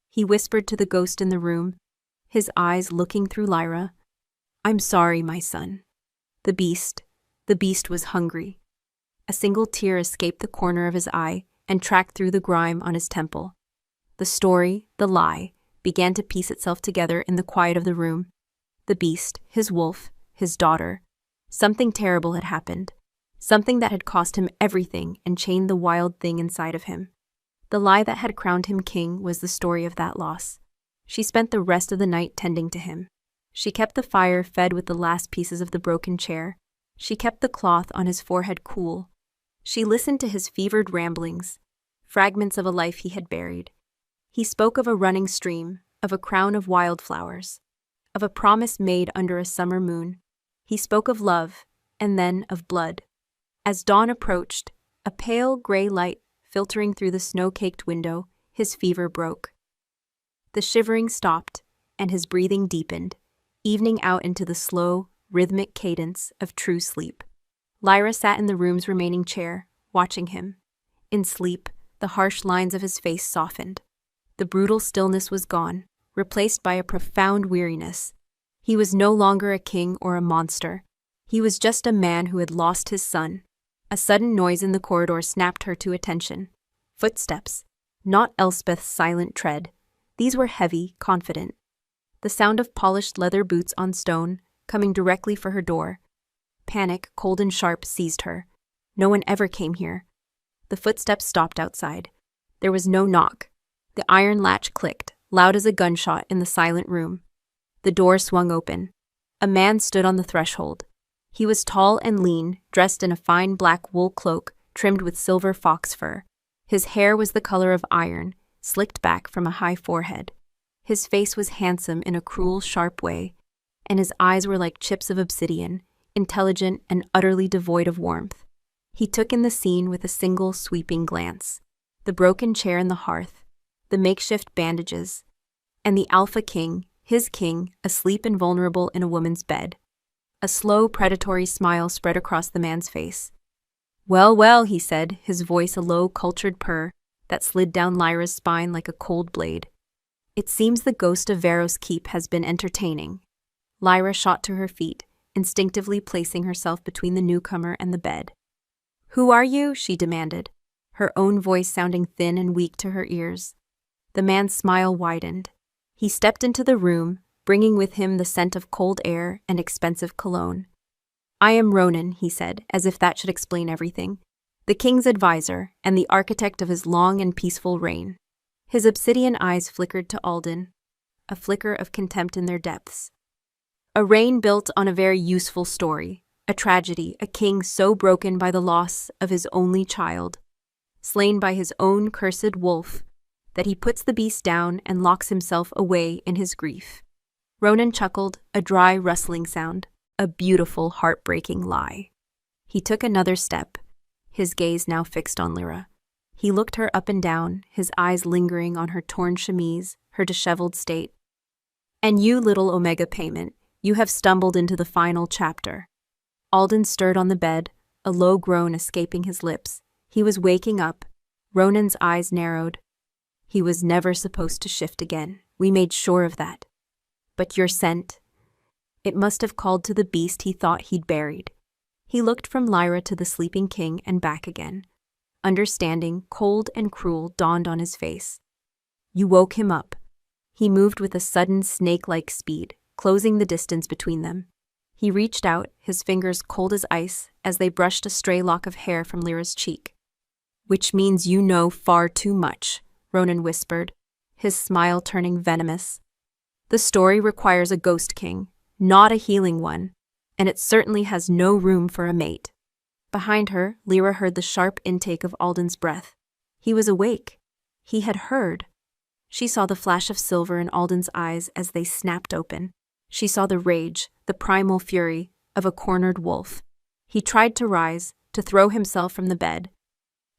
He whispered to the ghost in the room, his eyes looking through Lyra. "I'm sorry, my son." The beast was hungry. A single tear escaped the corner of his eye and tracked through the grime on his temple. The story, the lie, began to piece itself together in the quiet of the room. The beast, his wolf, his daughter. Something terrible had happened. Something that had cost him everything and chained the wild thing inside of him. The lie that had crowned him king was the story of that loss. She spent the rest of the night tending to him. She kept the fire fed with the last pieces of the broken chair. She kept the cloth on his forehead cool. She listened to his fevered ramblings, fragments of a life he had buried. He spoke of a running stream, of a crown of wildflowers, of a promise made under a summer moon. He spoke of love, and then of blood. As dawn approached, a pale gray light filtering through the snow-caked window, his fever broke. The shivering stopped, and his breathing deepened, evening out into the slow, rhythmic cadence of true sleep. Lyra sat in the room's remaining chair, watching him. In sleep, the harsh lines of his face softened. The brutal stillness was gone, replaced by a profound weariness. He was no longer a king or a monster. He was just a man who had lost his son. A sudden noise in the corridor snapped her to attention. Footsteps. Not Elspeth's silent tread. These were heavy, confident. The sound of polished leather boots on stone, coming directly for her door. Panic, cold and sharp, seized her. No one ever came here. The footsteps stopped outside. There was no knock. The iron latch clicked, loud as a gunshot in the silent room. The door swung open. A man stood on the threshold. He was tall and lean, dressed in a fine black wool cloak trimmed with silver fox fur. His hair was the color of iron, slicked back from a high forehead. His face was handsome in a cruel, sharp way, and his eyes were like chips of obsidian, intelligent and utterly devoid of warmth. He took in the scene with a single sweeping glance. The broken chair in the hearth, the makeshift bandages, and the Alpha King, his king, asleep and vulnerable in a woman's bed. A slow, predatory smile spread across the man's face. "Well, well," he said, his voice a low, cultured purr that slid down Lyra's spine like a cold blade. "It seems the ghost of Varos Keep has been entertaining." Lyra shot to her feet, instinctively placing herself between the newcomer and the bed. "Who are you?" she demanded, her own voice sounding thin and weak to her ears. The man's smile widened. He stepped into the room, bringing with him the scent of cold air and expensive cologne. "I am Ronan," he said, as if that should explain everything. "The king's advisor and the architect of his long and peaceful reign." His obsidian eyes flickered to Alden, a flicker of contempt in their depths. "A reign built on a very useful story, a tragedy, a king so broken by the loss of his only child, slain by his own cursed wolf, that he puts the beast down and locks himself away in his grief." Ronan chuckled, a dry, rustling sound. "A beautiful, heartbreaking lie." He took another step, his gaze now fixed on Lyra. He looked her up and down, his eyes lingering on her torn chemise, her disheveled state. "And you, little Omega Payment, you have stumbled into the final chapter." Alden stirred on the bed, a low groan escaping his lips. He was waking up. Ronan's eyes narrowed. "He was never supposed to shift again. We made sure of that. But your scent, it must have called to the beast he thought he'd buried." He looked from Lyra to the sleeping king and back again. Understanding, cold and cruel, dawned on his face. "You woke him up." He moved with a sudden snake-like speed, closing the distance between them. He reached out, his fingers cold as ice, as they brushed a stray lock of hair from Lyra's cheek. "Which means you know far too much," Ronan whispered, his smile turning venomous. "The story requires a ghost king, not a healing one, and it certainly has no room for a mate." Behind her, Lyra heard the sharp intake of Alden's breath. He was awake. He had heard. She saw the flash of silver in Alden's eyes as they snapped open. She saw the rage, the primal fury, of a cornered wolf. He tried to rise, to throw himself from the bed,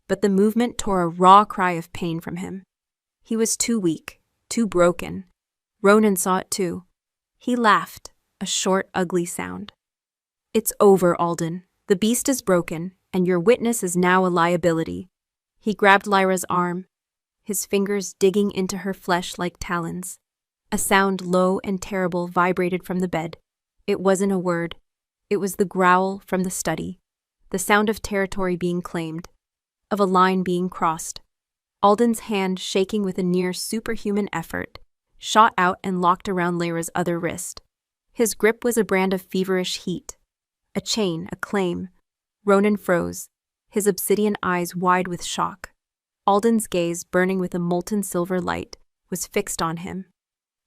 but the movement tore a raw cry of pain from him. He was too weak, too broken. Ronan saw it too. He laughed, a short, ugly sound. "It's over, Alden. The beast is broken, and your witness is now a liability." He grabbed Lyra's arm, his fingers digging into her flesh like talons. A sound low and terrible vibrated from the bed. It wasn't a word. It was the growl from the study, the sound of territory being claimed, of a line being crossed. Alden's hand, shaking with a near superhuman effort, shot out and locked around Lyra's other wrist. His grip was a brand of feverish heat. A chain, a claim. Ronan froze, his obsidian eyes wide with shock. Alden's gaze, burning with a molten silver light, was fixed on him.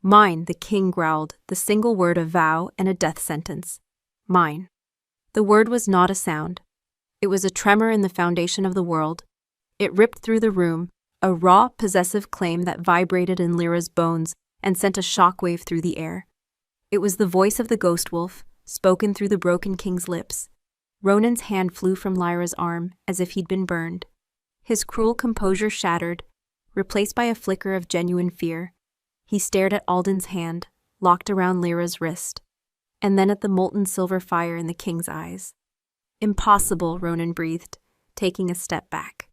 "Mine," the king growled, the single word a vow and a death sentence. "Mine." The word was not a sound. It was a tremor in the foundation of the world. It ripped through the room, a raw, possessive claim that vibrated in Lyra's bones and sent a shockwave through the air. It was the voice of the ghost wolf, spoken through the broken king's lips. Ronan's hand flew from Lyra's arm as if he'd been burned. His cruel composure shattered, replaced by a flicker of genuine fear. He stared at Alden's hand, locked around Lyra's wrist, and then at the molten silver fire in the king's eyes. "Impossible," Ronan breathed, taking a step back.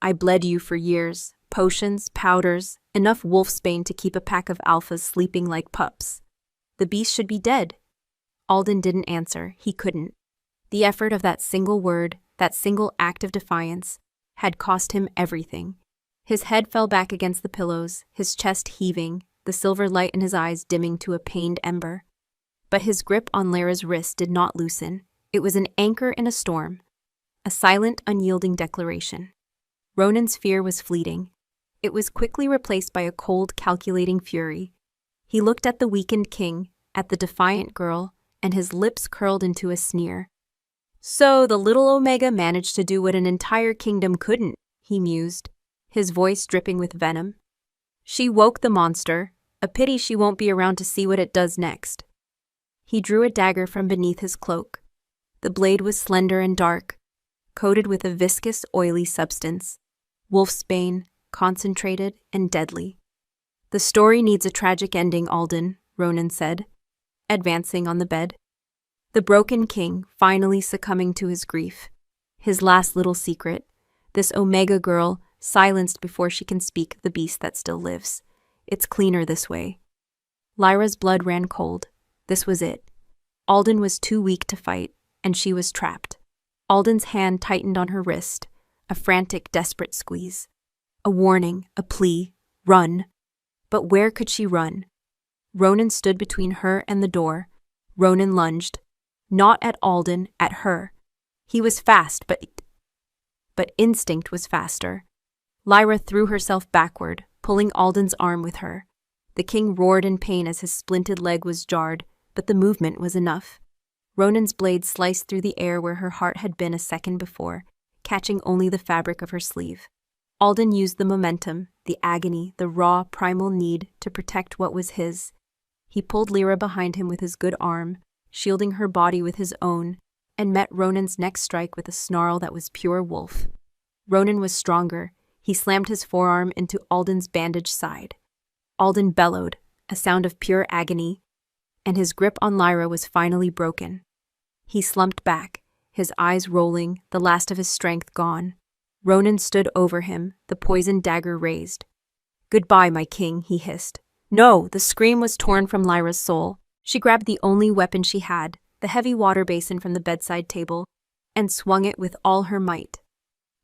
"I bled you for years. Potions, powders, enough wolfsbane to keep a pack of alphas sleeping like pups. The beast should be dead. Alden didn't answer. He couldn't. The effort of that single word, that single act of defiance, had cost him everything. His head fell back against the pillows, his chest heaving, the silver light in his eyes dimming to a pained ember. But his grip on Lyra's wrist did not loosen. It was an anchor in a storm, a silent, unyielding declaration. Ronan's fear was fleeting. It was quickly replaced by a cold, calculating fury. He looked at the weakened king, at the defiant girl, and his lips curled into a sneer. So the little Omega managed to do what an entire kingdom couldn't, he mused, his voice dripping with venom. She woke the monster. A pity she won't be around to see what it does next. He drew a dagger from beneath his cloak. The blade was slender and dark, coated with a viscous, oily substance. Wolfsbane, concentrated and deadly. The story needs a tragic ending, Alden, Ronan said, advancing on the bed. The broken king finally succumbing to his grief. His last little secret, this Omega girl silenced before she can speak the beast that still lives. It's cleaner this way. Lyra's blood ran cold. This was it. Alden was too weak to fight, and she was trapped. Alden's hand tightened on her wrist, a frantic, desperate squeeze. A warning, a plea, run. But where could she run? Ronan stood between her and the door. Ronan lunged. Not at Alden, at her. He was fast, but instinct was faster. Lyra threw herself backward, pulling Alden's arm with her. The king roared in pain as his splinted leg was jarred, but the movement was enough. Ronan's blade sliced through the air where her heart had been a second before, catching only the fabric of her sleeve. Alden used the momentum, the agony, the raw, primal need to protect what was his. He pulled Lyra behind him with his good arm, shielding her body with his own, and met Ronan's next strike with a snarl that was pure wolf. Ronan was stronger. He slammed his forearm into Alden's bandaged side. Alden bellowed, a sound of pure agony, and his grip on Lyra was finally broken. He slumped back, his eyes rolling, the last of his strength gone. Ronan stood over him, the poisoned dagger raised. "Goodbye, my king," he hissed. No, the scream was torn from Lyra's soul. She grabbed the only weapon she had, the heavy water basin from the bedside table, and swung it with all her might.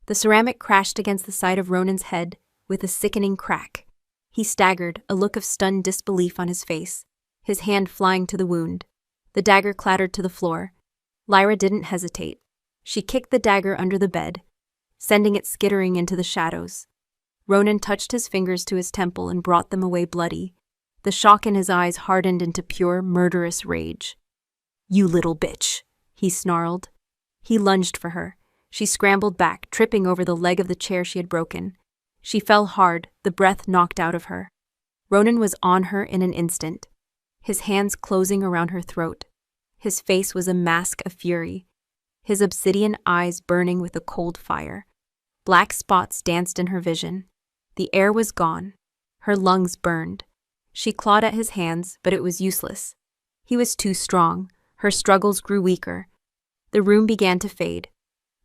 The ceramic crashed against the side of Ronan's head with a sickening crack. He staggered, a look of stunned disbelief on his face, his hand flying to the wound. The dagger clattered to the floor. Lyra didn't hesitate. She kicked the dagger under the bed, sending it skittering into the shadows. Ronan touched his fingers to his temple and brought them away bloody. The shock in his eyes hardened into pure, murderous rage. "You little bitch," he snarled. He lunged for her. She scrambled back, tripping over the leg of the chair she had broken. She fell hard, the breath knocked out of her. Ronan was on her in an instant, his hands closing around her throat. His face was a mask of fury, his obsidian eyes burning with a cold fire. Black spots danced in her vision. The air was gone. Her lungs burned. She clawed at his hands, but it was useless. He was too strong. Her struggles grew weaker. The room began to fade.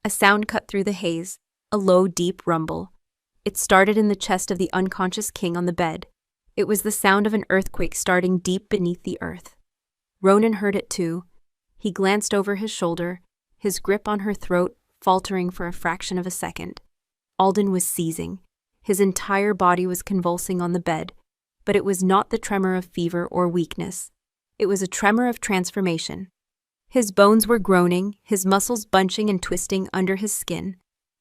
A sound cut through the haze, a low, deep rumble. It started in the chest of the unconscious king on the bed. It was the sound of an earthquake starting deep beneath the earth. Ronan heard it too. He glanced over his shoulder, his grip on her throat faltering for a fraction of a second. Alden was seizing. His entire body was convulsing on the bed, but it was not the tremor of fever or weakness. It was a tremor of transformation. His bones were groaning, his muscles bunching and twisting under his skin.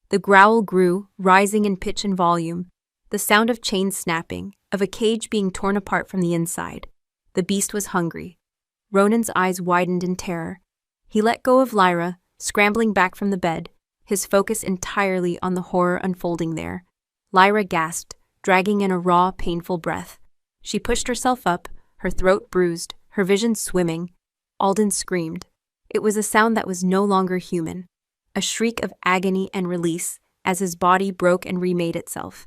The growl grew, rising in pitch and volume, the sound of chains snapping, of a cage being torn apart from the inside. The beast was hungry. Ronan's eyes widened in terror. He let go of Lyra, scrambling back from the bed, his focus entirely on the horror unfolding there. Lyra gasped, dragging in a raw, painful breath. She pushed herself up, her throat bruised, her vision swimming. Alden screamed. It was a sound that was no longer human, a shriek of agony and release as his body broke and remade itself.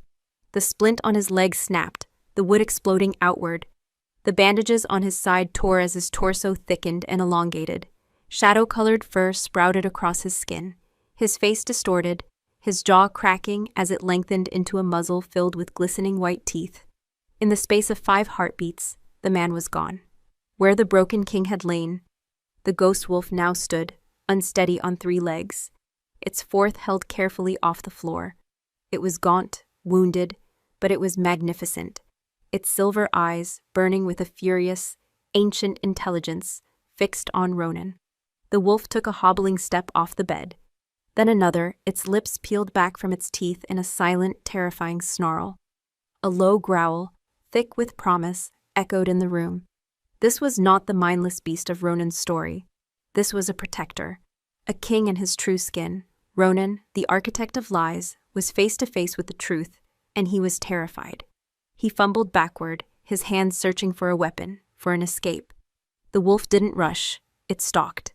The splint on his leg snapped, the wood exploding outward. The bandages on his side tore as his torso thickened and elongated. Shadow-colored fur sprouted across his skin, his face distorted, his jaw cracking as it lengthened into a muzzle filled with glistening white teeth. In the space of 5 heartbeats, the man was gone. Where the broken king had lain, the ghost wolf now stood, unsteady on 3 legs. Its fourth held carefully off the floor. It was gaunt, wounded, but it was magnificent, its silver eyes burning with a furious, ancient intelligence fixed on Ronan. The wolf took a hobbling step off the bed, then another, its lips peeled back from its teeth in a silent, terrifying snarl. A low growl, thick with promise, echoed in the room. This was not the mindless beast of Ronan's story. This was a protector, a king in his true skin. Ronan, the architect of lies, was face to face with the truth, and he was terrified. He fumbled backward, his hands searching for a weapon, for an escape. The wolf didn't rush, it stalked.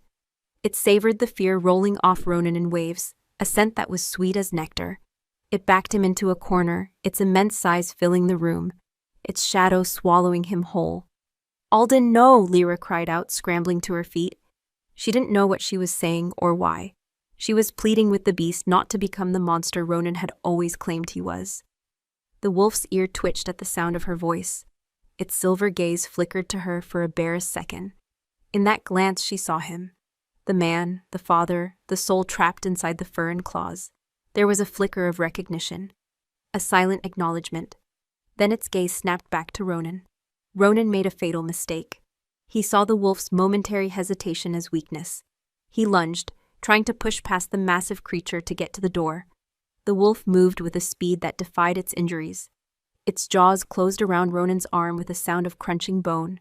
It savored the fear rolling off Ronan in waves, a scent that was sweet as nectar. It backed him into a corner, its immense size filling the room, its shadow swallowing him whole. "Alden, no!" Lyra cried out, scrambling to her feet. She didn't know what she was saying or why. She was pleading with the beast not to become the monster Ronan had always claimed he was. The wolf's ear twitched at the sound of her voice. Its silver gaze flickered to her for a bare second. In that glance she saw him. The man, the father, the soul trapped inside the fur and claws. There was a flicker of recognition. A silent acknowledgement. Then its gaze snapped back to Ronan. Ronan made a fatal mistake. He saw the wolf's momentary hesitation as weakness. He lunged, trying to push past the massive creature to get to the door. The wolf moved with a speed that defied its injuries. Its jaws closed around Ronan's arm with a sound of crunching bone.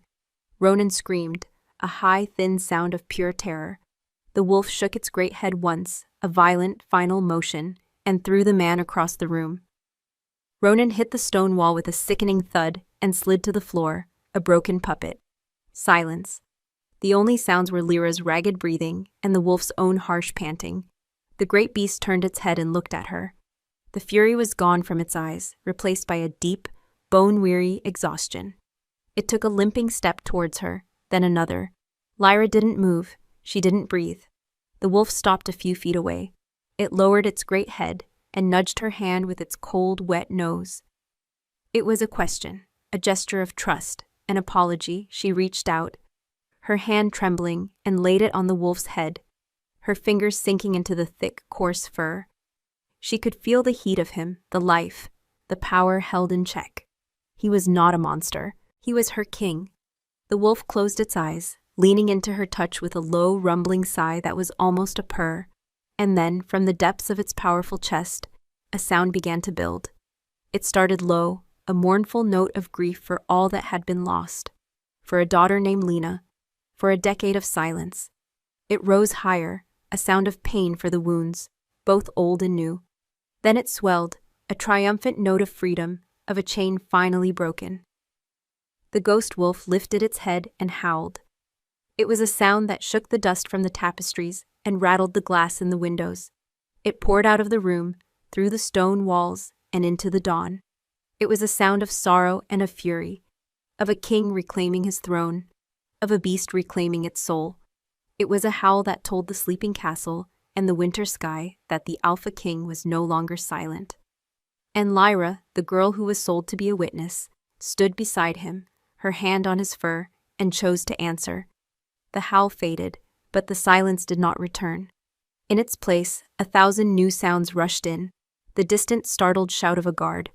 Ronan screamed, a high, thin sound of pure terror. The wolf shook its great head once, a violent, final motion, and threw the man across the room. Ronan hit the stone wall with a sickening thud and slid to the floor, a broken puppet. Silence. The only sounds were Lyra's ragged breathing and the wolf's own harsh panting. The great beast turned its head and looked at her. The fury was gone from its eyes, replaced by a deep, bone-weary exhaustion. It took a limping step towards her, then another. Lyra didn't move. She didn't breathe. The wolf stopped a few feet away. It lowered its great head and nudged her hand with its cold, wet nose. It was a question, a gesture of trust, an apology. She reached out, her hand trembling, and laid it on the wolf's head, her fingers sinking into the thick, coarse fur. She could feel the heat of him, the life, the power held in check. He was not a monster. He was her king. The wolf closed its eyes, leaning into her touch with a low, rumbling sigh that was almost a purr. And then, from the depths of its powerful chest, a sound began to build. It started low, a mournful note of grief for all that had been lost, for a daughter named Lena, for a decade of silence. It rose higher, a sound of pain for the wounds, both old and new. Then it swelled, a triumphant note of freedom, of a chain finally broken. The ghost wolf lifted its head and howled. It was a sound that shook the dust from the tapestries and rattled the glass in the windows. It poured out of the room, through the stone walls, and into the dawn. It was a sound of sorrow and of fury, of a king reclaiming his throne, of a beast reclaiming its soul. It was a howl that told the sleeping castle and the winter sky that the Alpha King was no longer silent. And Lyra, the girl who was sold to be a witness, stood beside him, her hand on his fur, and chose to answer. The howl faded, but the silence did not return. In its place, 1,000 new sounds rushed in, the distant startled shout of a guard,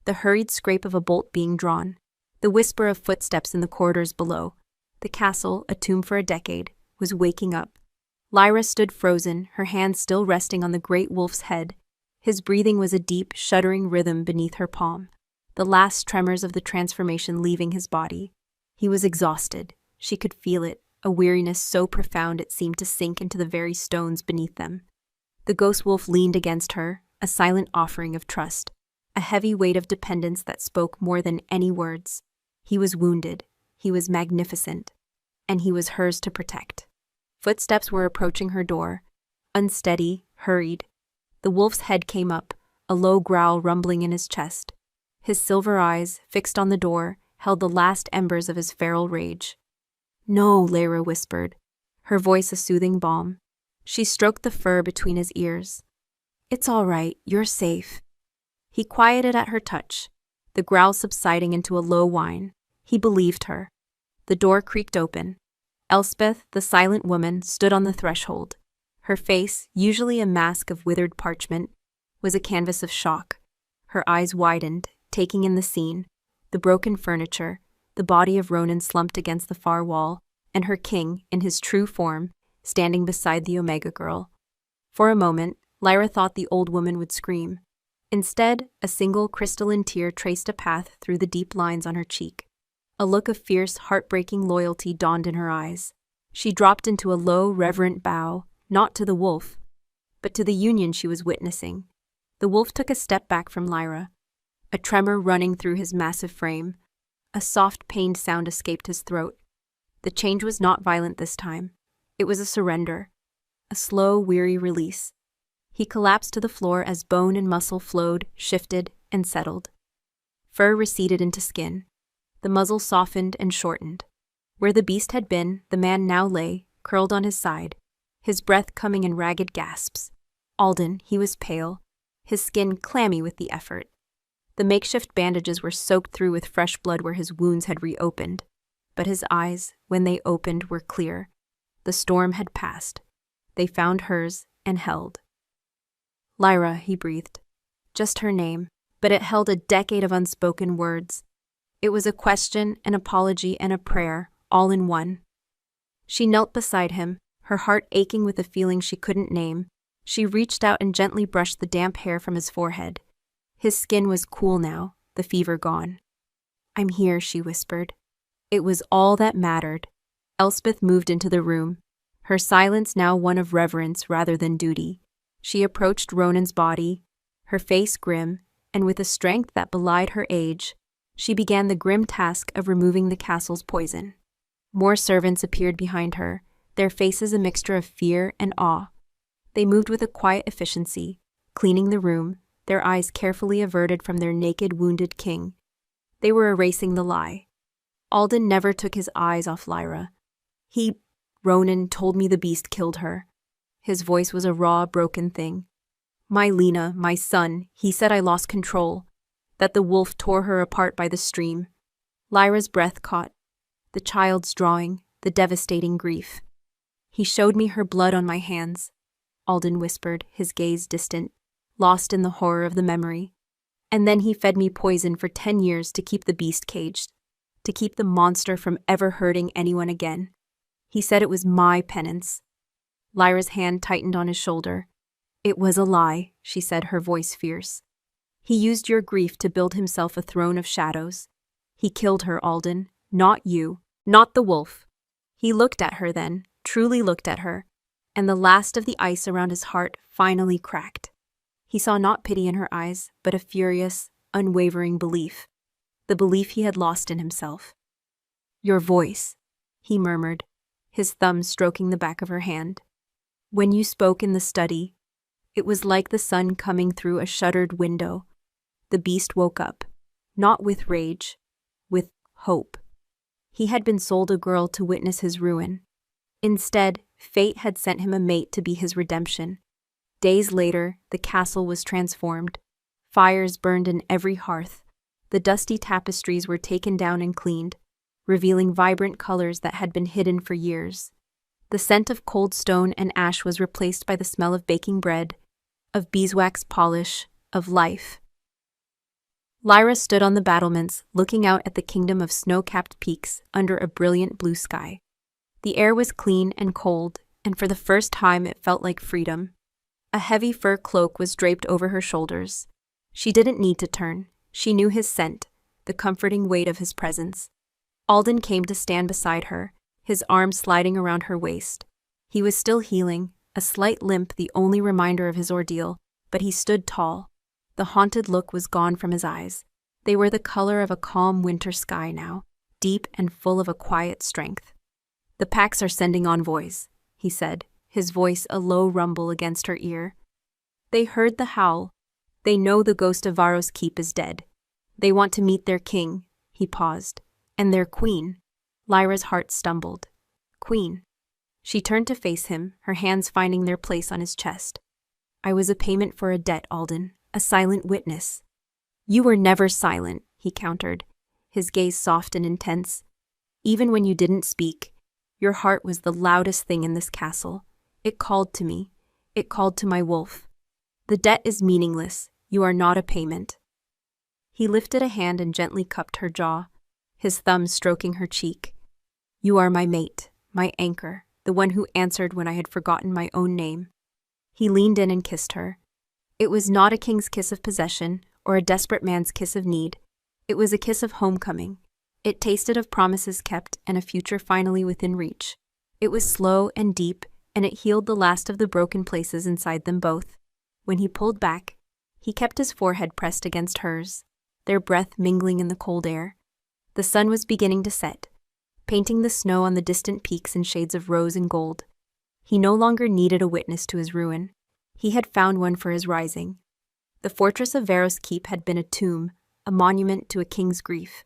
the hurried scrape of a bolt being drawn, the whisper of footsteps in the corridors below. The castle, a tomb for a decade, was waking up. Lyra stood frozen, her hand still resting on the great wolf's head. His breathing was a deep, shuddering rhythm beneath her palm, the last tremors of the transformation leaving his body. He was exhausted. She could feel it, a weariness so profound it seemed to sink into the very stones beneath them. The ghost wolf leaned against her, a silent offering of trust, a heavy weight of dependence that spoke more than any words. He was wounded, he was magnificent, and he was hers to protect. Footsteps were approaching her door, unsteady, hurried. The wolf's head came up, a low growl rumbling in his chest. His silver eyes, fixed on the door, held the last embers of his feral rage. "No," Lyra whispered, her voice a soothing balm. She stroked the fur between his ears. "It's all right, you're safe." He quieted at her touch, the growl subsiding into a low whine. He believed her. The door creaked open. Elspeth, the silent woman, stood on the threshold. Her face, usually a mask of withered parchment, was a canvas of shock. Her eyes widened, taking in the scene, the broken furniture, the body of Ronan slumped against the far wall, and her king, in his true form, standing beside the Omega girl. For a moment, Lyra thought the old woman would scream. Instead, a single crystalline tear traced a path through the deep lines on her cheek. A look of fierce, heartbreaking loyalty dawned in her eyes. She dropped into a low, reverent bow, not to the wolf, but to the union she was witnessing. The wolf took a step back from Lyra, a tremor running through his massive frame. A soft, pained sound escaped his throat. The change was not violent this time. It was a surrender, a slow, weary release. He collapsed to the floor as bone and muscle flowed, shifted, and settled. Fur receded into skin. The muzzle softened and shortened. Where the beast had been, the man now lay, curled on his side, his breath coming in ragged gasps. Alden, he was pale, his skin clammy with the effort. The makeshift bandages were soaked through with fresh blood where his wounds had reopened. But his eyes, when they opened, were clear. The storm had passed. They found hers and held. Lyra, he breathed. Just her name, but it held a decade of unspoken words. It was a question, an apology, and a prayer, all in one. She knelt beside him, her heart aching with a feeling she couldn't name. She reached out and gently brushed the damp hair from his forehead. His skin was cool now, the fever gone. "I'm here," she whispered. It was all that mattered. Elspeth moved into the room, her silence now one of reverence rather than duty. She approached Ronan's body, her face grim, and with a strength that belied her age, she began the grim task of removing the castle's poison. More servants appeared behind her, their faces a mixture of fear and awe. They moved with a quiet efficiency, cleaning the room, their eyes carefully averted from their naked, wounded king. They were erasing the lie. Alden never took his eyes off Lyra. Ronan told me the beast killed her. His voice was a raw, broken thing. My Lena, my son, he said I lost control, that the wolf tore her apart by the stream. Lyra's breath caught, the child's drawing, the devastating grief. He showed me her blood on my hands, Alden whispered, his gaze distant, lost in the horror of the memory. And then he fed me poison for 10 years to keep the beast caged, to keep the monster from ever hurting anyone again. He said it was my penance. Lyra's hand tightened on his shoulder. It was a lie, she said, her voice fierce. He used your grief to build himself a throne of shadows. He killed her, Alden, not you, not the wolf. He looked at her then, truly looked at her, and the last of the ice around his heart finally cracked. He saw not pity in her eyes, but a furious, unwavering belief, the belief he had lost in himself. Your voice, he murmured, his thumb stroking the back of her hand. When you spoke in the study, it was like the sun coming through a shuttered window. The beast woke up, not with rage, with hope. He had been sold a girl to witness his ruin. Instead, fate had sent him a mate to be his redemption. Days later, the castle was transformed. Fires burned in every hearth. The dusty tapestries were taken down and cleaned, revealing vibrant colors that had been hidden for years. The scent of cold stone and ash was replaced by the smell of baking bread, of beeswax polish, of life. Lyra stood on the battlements, looking out at the kingdom of snow-capped peaks under a brilliant blue sky. The air was clean and cold, and for the first time it felt like freedom. A heavy fur cloak was draped over her shoulders. She didn't need to turn. She knew his scent, the comforting weight of his presence. Alden came to stand beside her, his arm sliding around her waist. He was still healing, a slight limp the only reminder of his ordeal, but he stood tall. The haunted look was gone from his eyes. They were the color of a calm winter sky now, deep and full of a quiet strength. The packs are sending envoys, he said, his voice a low rumble against her ear. They heard the howl. They know the ghost of Varro's keep is dead. They want to meet their king, he paused, and their queen. Lyra's heart stumbled. Queen. She turned to face him, her hands finding their place on his chest. I was a payment for a debt, Alden, a silent witness. You were never silent, he countered, his gaze soft and intense. Even when you didn't speak, your heart was the loudest thing in this castle. It called to me. It called to my wolf. The debt is meaningless. You are not a payment. He lifted a hand and gently cupped her jaw, his thumb stroking her cheek. You are my mate, my anchor, the one who answered when I had forgotten my own name. He leaned in and kissed her. It was not a king's kiss of possession or a desperate man's kiss of need. It was a kiss of homecoming. It tasted of promises kept and a future finally within reach. It was slow and deep, and it healed the last of the broken places inside them both. When he pulled back, he kept his forehead pressed against hers, their breath mingling in the cold air. The sun was beginning to set, painting the snow on the distant peaks in shades of rose and gold. He no longer needed a witness to his ruin. He had found one for his rising. The fortress of Varos Keep had been a tomb, a monument to a king's grief.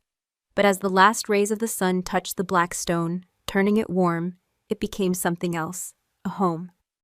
But as the last rays of the sun touched the black stone, turning it warm, it became something else, a home.